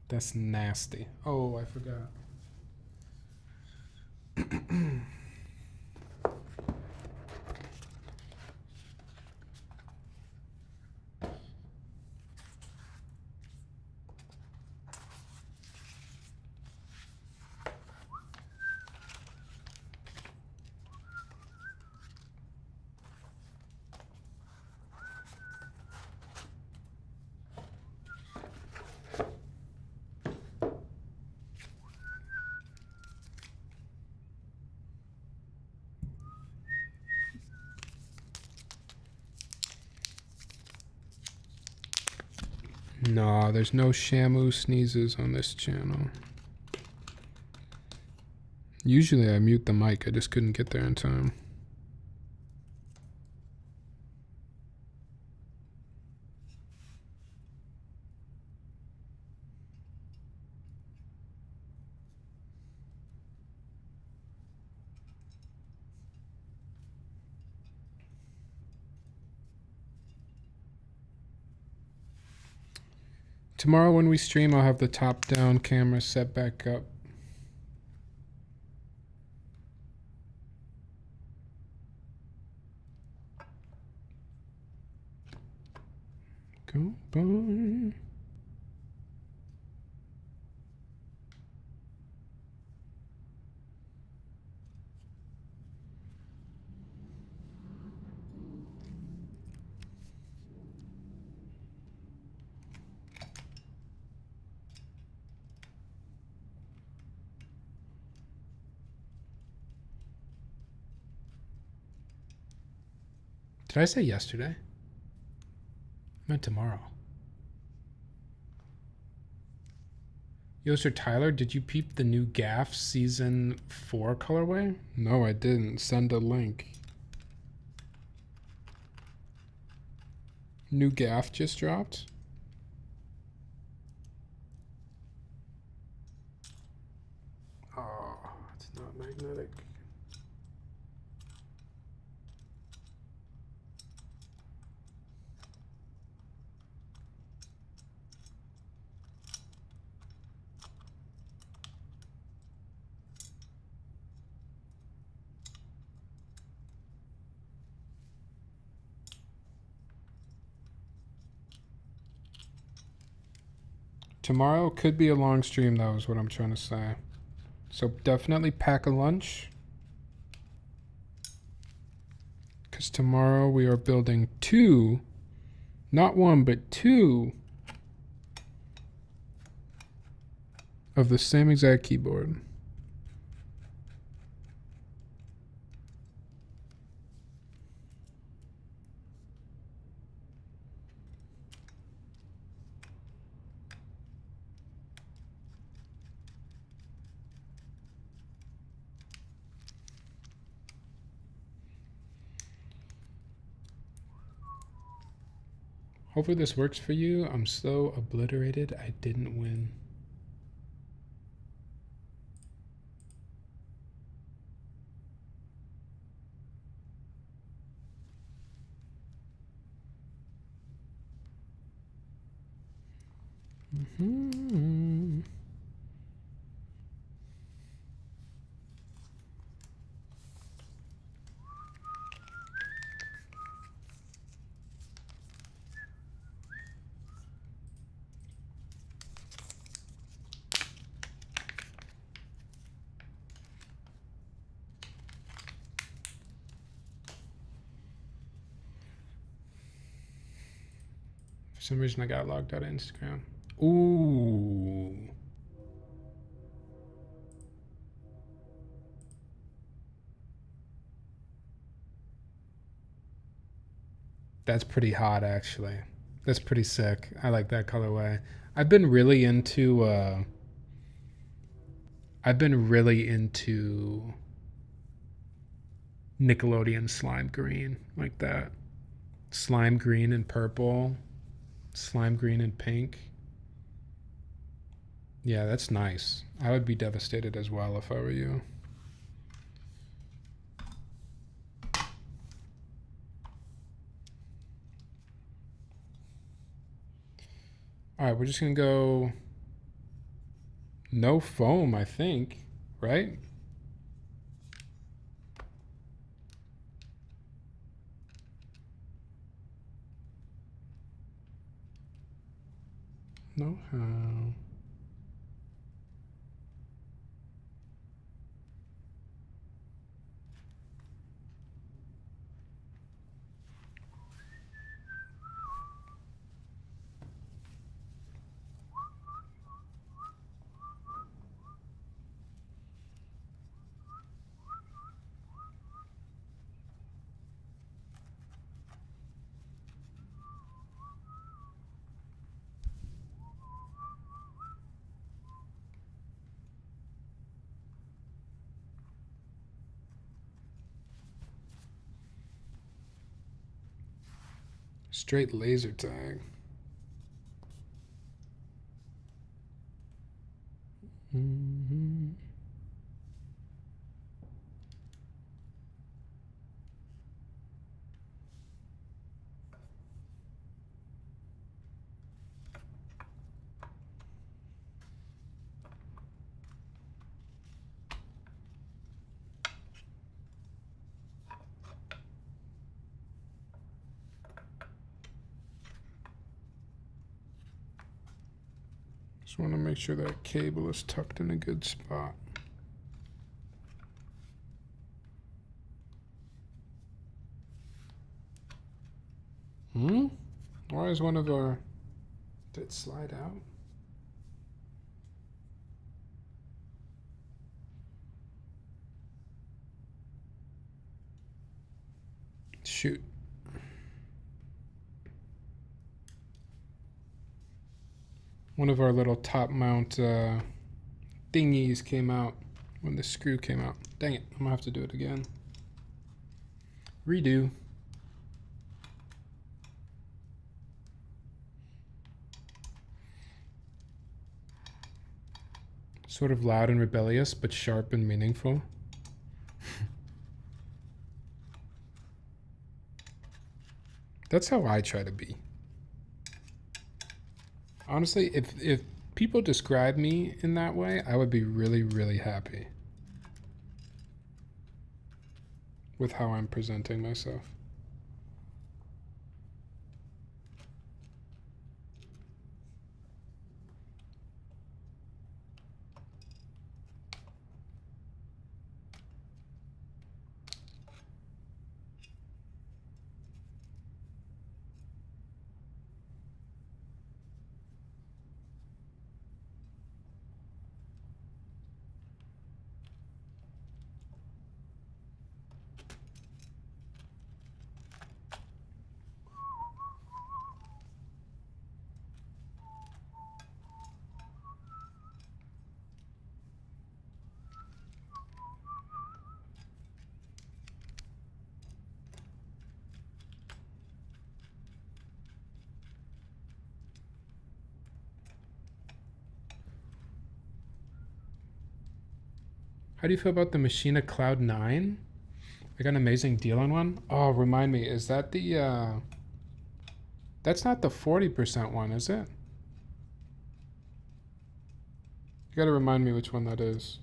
That's nasty. Oh, I forgot. No, there's no Shamu sneezes on this channel. Usually I mute the mic, I just couldn't get there in time. Tomorrow when we stream, I'll have the top-down camera set back up. Go boy. Did I say yesterday? I meant tomorrow. Yo, Sir Tyler, did you peep the new Gaff Season 4 colorway? No, I didn't. Send a link. New Gaff just dropped? Oh, it's not magnetic. Tomorrow could be a long stream, though, is what I'm trying to say. So definitely pack a lunch. Because tomorrow we are building two, not one, but two of the same exact keyboard. Hopefully this works for you. I'm so obliterated I didn't win. Mm-hmm. For some reason I got logged out of Instagram. Ooh. That's pretty hot, actually. That's pretty sick. I like that colorway. I've been really into Nickelodeon slime green, like that. Slime green and purple. Slime green and pink. Yeah, that's nice. I would be devastated as well if I were you. All right, we're just gonna go no foam, I think, right? No how. Straight laser tag. Mm-hmm. Just want to make sure that cable is tucked in a good spot. Why is one of our... Did it slide out? Shoot. One of our little top mount thingies came out when the screw came out. Dang it, I'm gonna have to do it again. Redo. Sort of loud and rebellious, but sharp and meaningful. That's how I try to be. Honestly, if people describe me in that way, I would be really, really happy with how I'm presenting myself. How do you feel about the Machina Cloud 9? I got an amazing deal on one. Oh, remind me, is that the, that's not the 40% one, is it? You gotta remind me which one that is.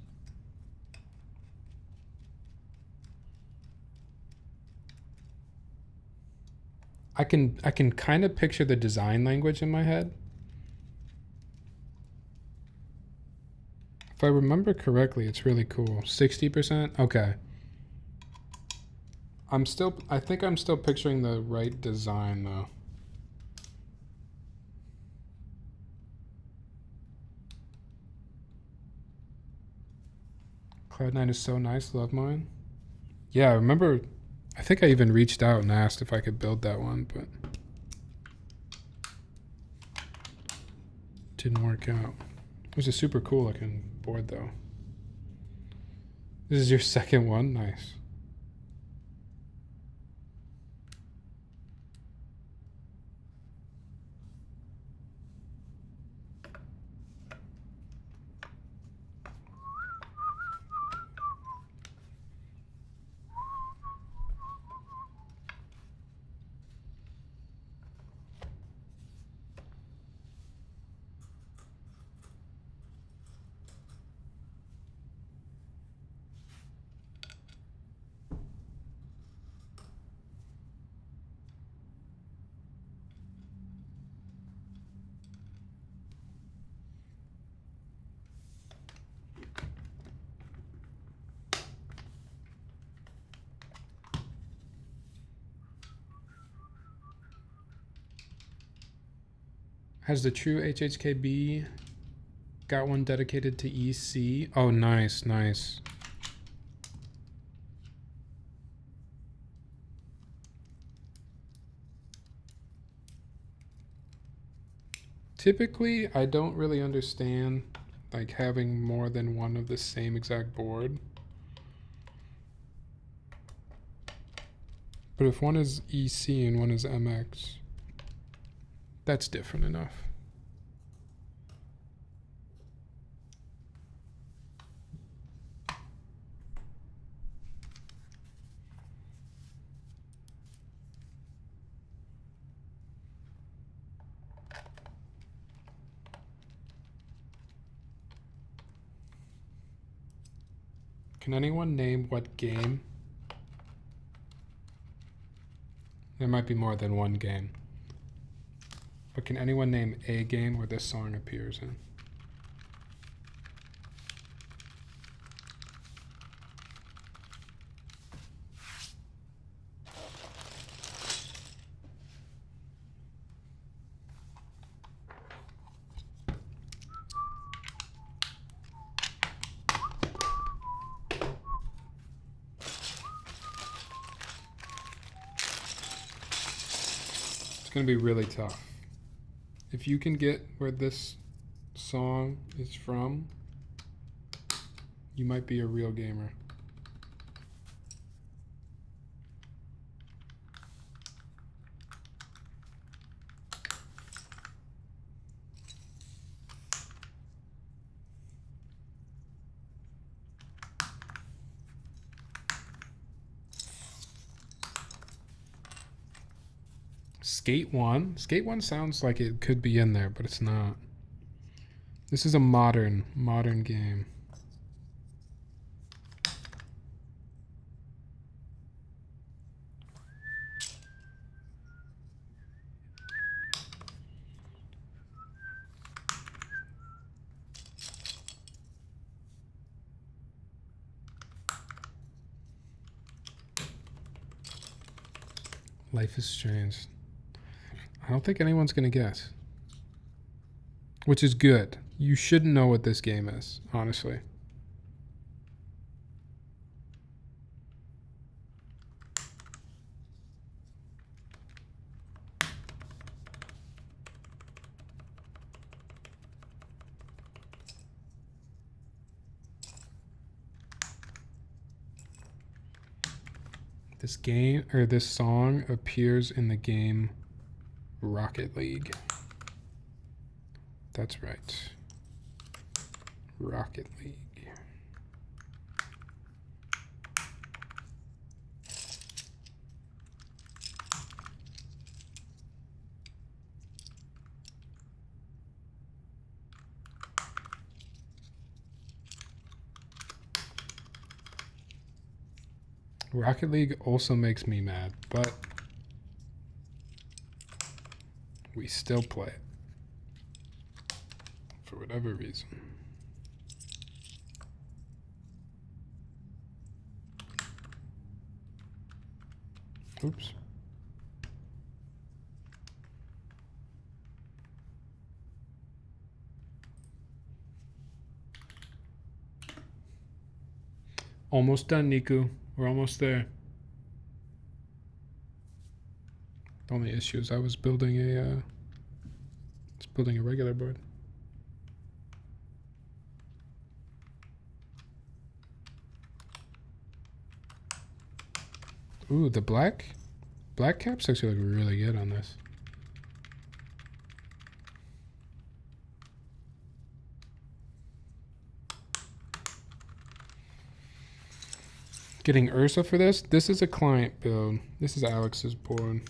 I can kind of picture the design language in my head. If I remember correctly, it's really cool. 60%? Okay. I think I'm still picturing the right design though. Cloud9 is so nice, love mine. Yeah, I remember, I think I even reached out and asked if I could build that one, but didn't work out. It was a super cool looking board though. This is your second one? Nice. Has the true HHKB got one dedicated to EC? Oh, nice, nice. Typically, I don't really understand like having more than one of the same exact board. But if one is EC and one is MX, that's different enough. Can anyone name what game? There might be more than one game. But can anyone name a game where this song appears in? It's gonna be really tough. If you can get where this song is from, you might be a real gamer. Skate 1? Skate 1 sounds like it could be in there, but it's not. This is a modern game. Life is Strange. I don't think anyone's gonna guess. Which is good. You shouldn't know what this game is, honestly. This game, or this song, appears in the game Rocket League. That's right. Rocket League. Rocket League also makes me mad, but we still play it for whatever reason. Oops. Almost done, Niku. We're almost there. The only issue is I was building a regular board. Ooh, the black caps actually look really good on this. Getting Ursa for this. This is a client build. This is Alex's board.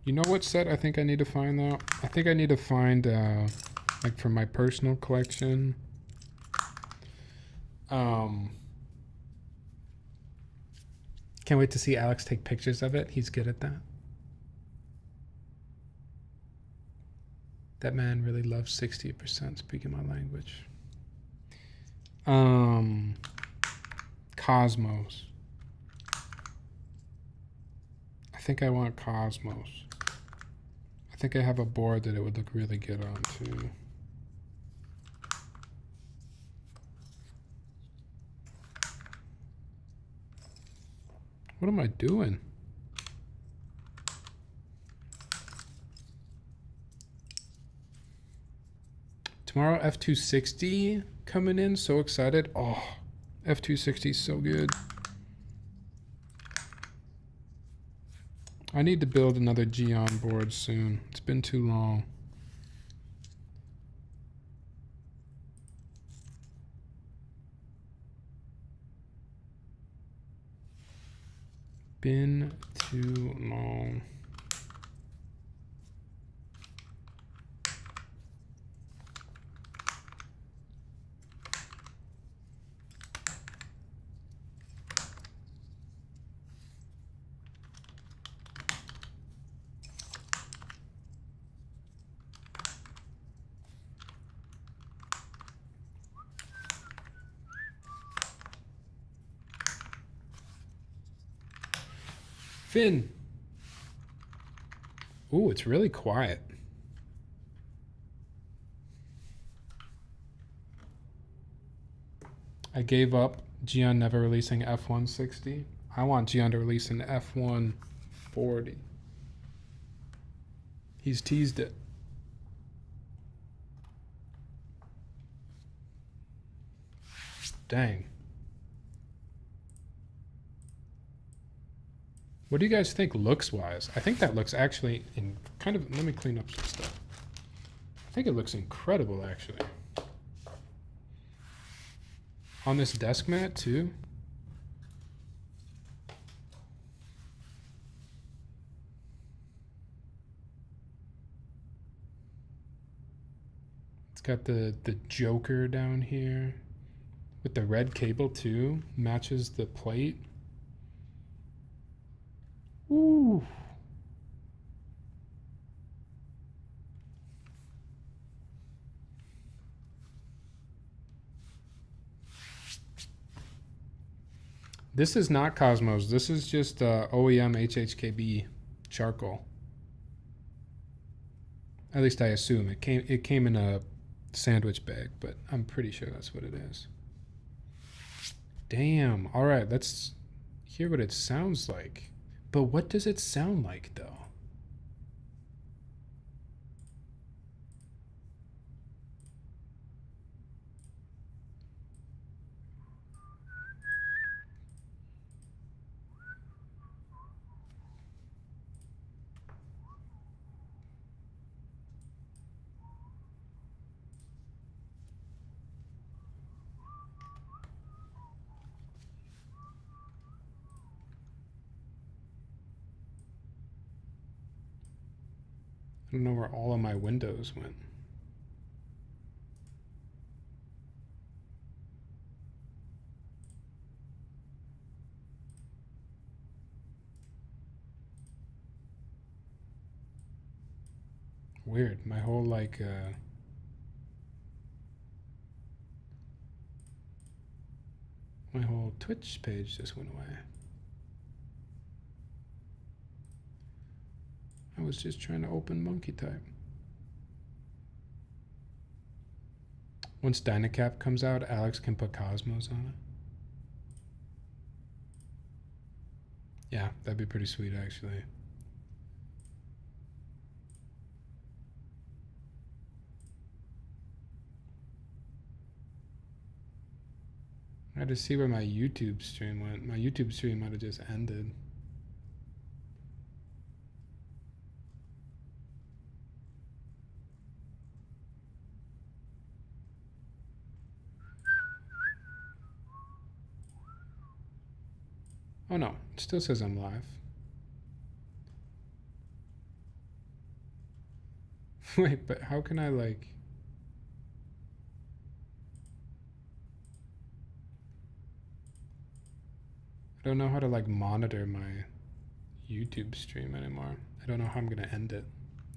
You know what set I think I need to find though? I think I need to find like for my personal collection. Can't wait to see Alex take pictures of it. He's good at that. That man really loves 60% speaking my language. Cosmos. I think I want Cosmos. I think I have a board that it would look really good on too. What am I doing? Tomorrow F260 coming in, so excited. Oh, F260 is so good. I need to build another Geon board soon. It's been too long. Been too long. Finn. Ooh, it's really quiet. I gave up Geon never releasing F160. I want Geon to release an F140. He's teased it. Dang. What do you guys think looks wise? I think that looks actually in kind of, let me clean up some stuff. I think it looks incredible actually. On this desk mat too. It's got the Joker down here with the red cable too. Matches the plate. Ooh. This is not Cosmos. This is just OEM HHKB charcoal. At least I assume it came in a sandwich bag, but I'm pretty sure that's what it is. Damn. All right, let's hear what it sounds like. But what does it sound like, though? I don't know where all of my windows went. Weird. My whole like my whole Twitch page just went away. I was just trying to open monkey type. Once Dynacap comes out, Alex can put Cosmos on it. Yeah, that'd be pretty sweet actually. I had to see where my YouTube stream went. My YouTube stream might have just ended. Oh no, it still says I'm live. Wait, but how can I like... I don't know how to like monitor my YouTube stream anymore. I don't know how I'm gonna end it.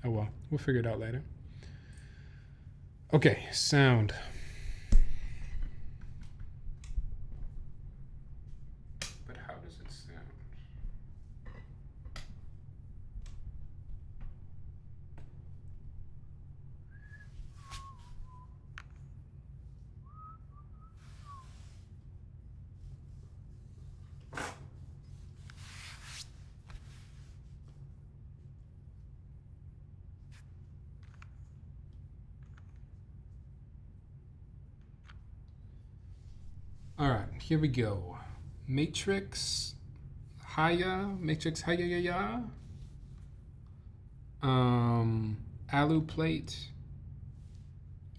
Oh well, we'll figure it out later. Okay, sound. But how does it sound? All right, here we go. Matrix, Hiya, Matrix, Hiya, Alu plate,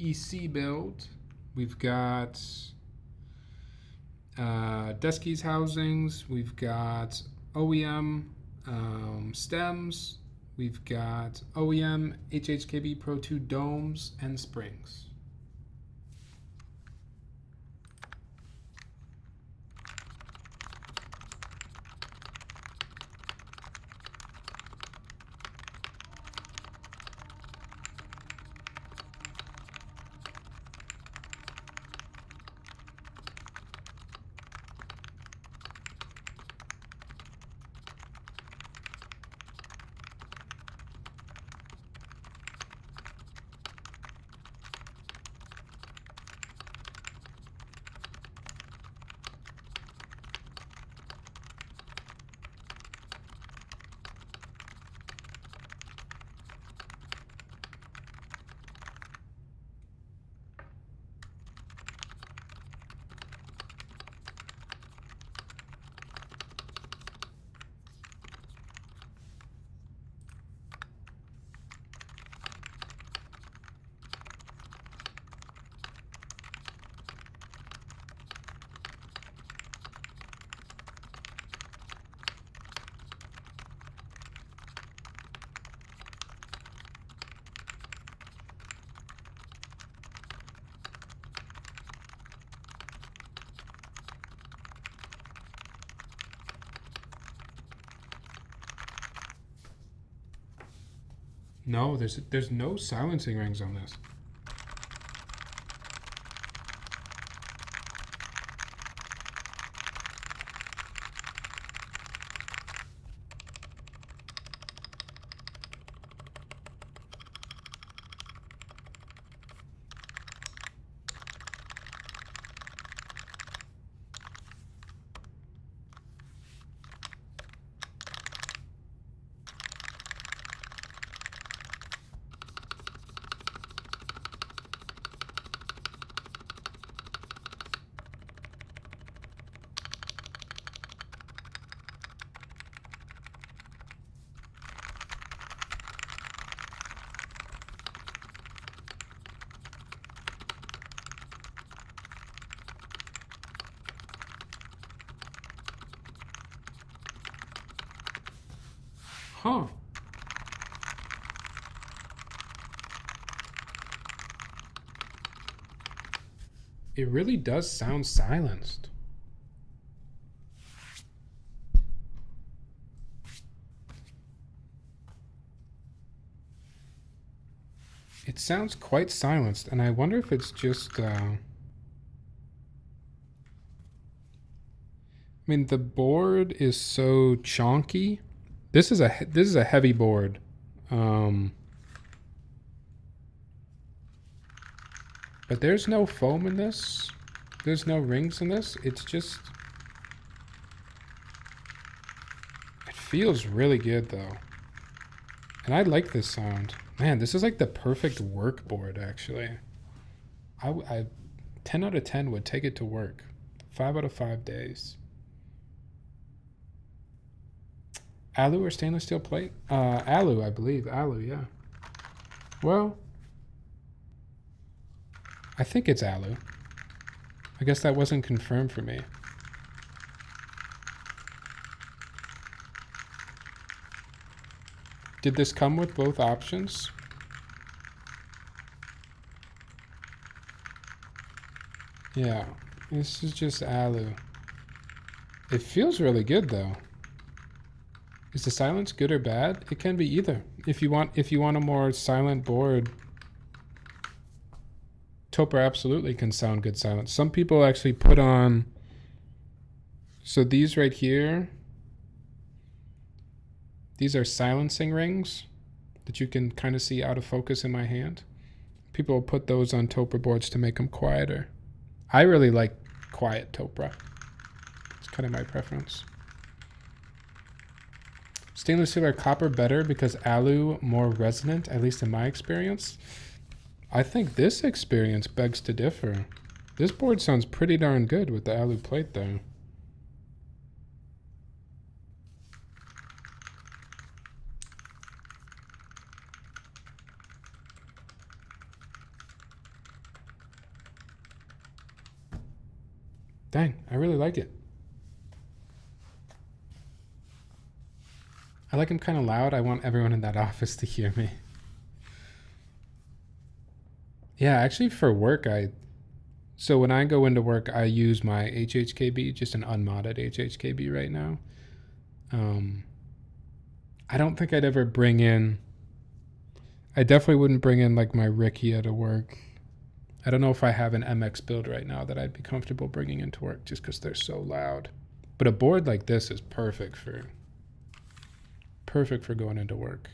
EC build. We've got Deskies housings. We've got OEM stems. We've got OEM HHKB Pro 2 domes and springs. No, there's no silencing rings on this. Huh. It really does sound silenced. It sounds quite silenced, and I wonder if it's just I mean, the board is so chonky. This is a heavy board. But there's no foam in this. There's no rings in this. It's just, it feels really good though. And I like this sound. Man, this is like the perfect work board actually. I 10 out of 10 would take it to work. 5 out of 5 days. Alu or stainless steel plate? Alu, I believe. Alu, yeah. Well, I think it's alu. I guess that wasn't confirmed for me. Did this come with both options? Yeah, this is just alu. It feels really good though. Is the silence good or bad? It can be either. If you want a more silent board, Topre absolutely can sound good silent. Some people actually put on, so these right here, these are silencing rings that you can kind of see out of focus in my hand. People will put those on Topre boards to make them quieter. I really like quiet Topre. It's kind of my preference. Stainless steel or copper better because alu more resonant, at least in my experience. I think this experience begs to differ. This board sounds pretty darn good with the alu plate though. Dang, I really like it. I like him kind of loud. I want everyone in that office to hear me. Yeah, actually for work, so when I go into work, I use my HHKB, just an unmodded HHKB right now. I don't think I'd ever bring in, I definitely wouldn't bring in like my Hiya to work. I don't know if I have an MX build right now that I'd be comfortable bringing into work just because they're so loud. But a board like this is perfect for going into work.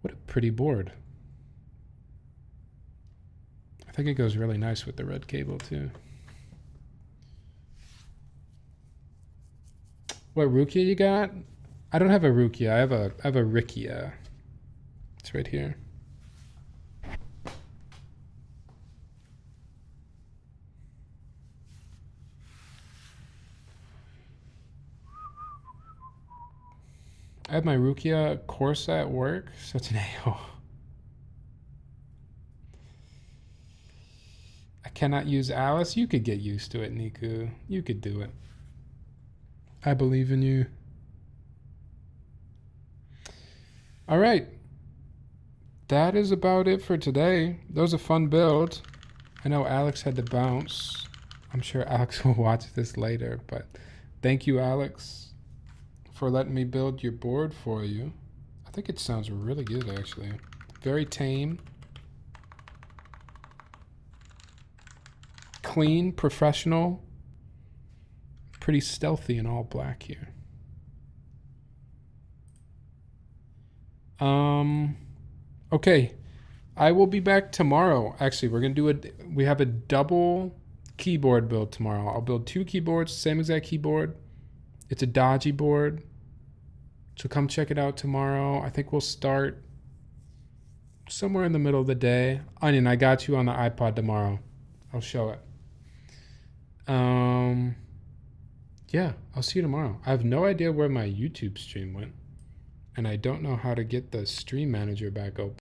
What a pretty board. I think it goes really nice with the red cable too. What Rukia you got? I don't have a Rukia. I have a Hiya. It's right here. I have my Rukia Corsa at work, so it's an AO. I cannot use Alice. You could get used to it, Niku. You could do it. I believe in you. All right. That is about it for today. That was a fun build. I know Alex had to bounce. I'm sure Alex will watch this later, but thank you, Alex, for letting me build your board for you. I think it sounds really good, actually. Very tame. Clean, professional. Pretty stealthy in all black here. Okay. I will be back tomorrow. Actually, we're going to do we have a double keyboard build tomorrow. I'll build 2 keyboards, same exact keyboard. It's a dodgy board. So come check it out tomorrow. I think we'll start somewhere in the middle of the day. Onion, I got you on the iPod tomorrow. I'll show it. Yeah, I'll see you tomorrow. I have no idea where my YouTube stream went. And I don't know how to get the stream manager back open.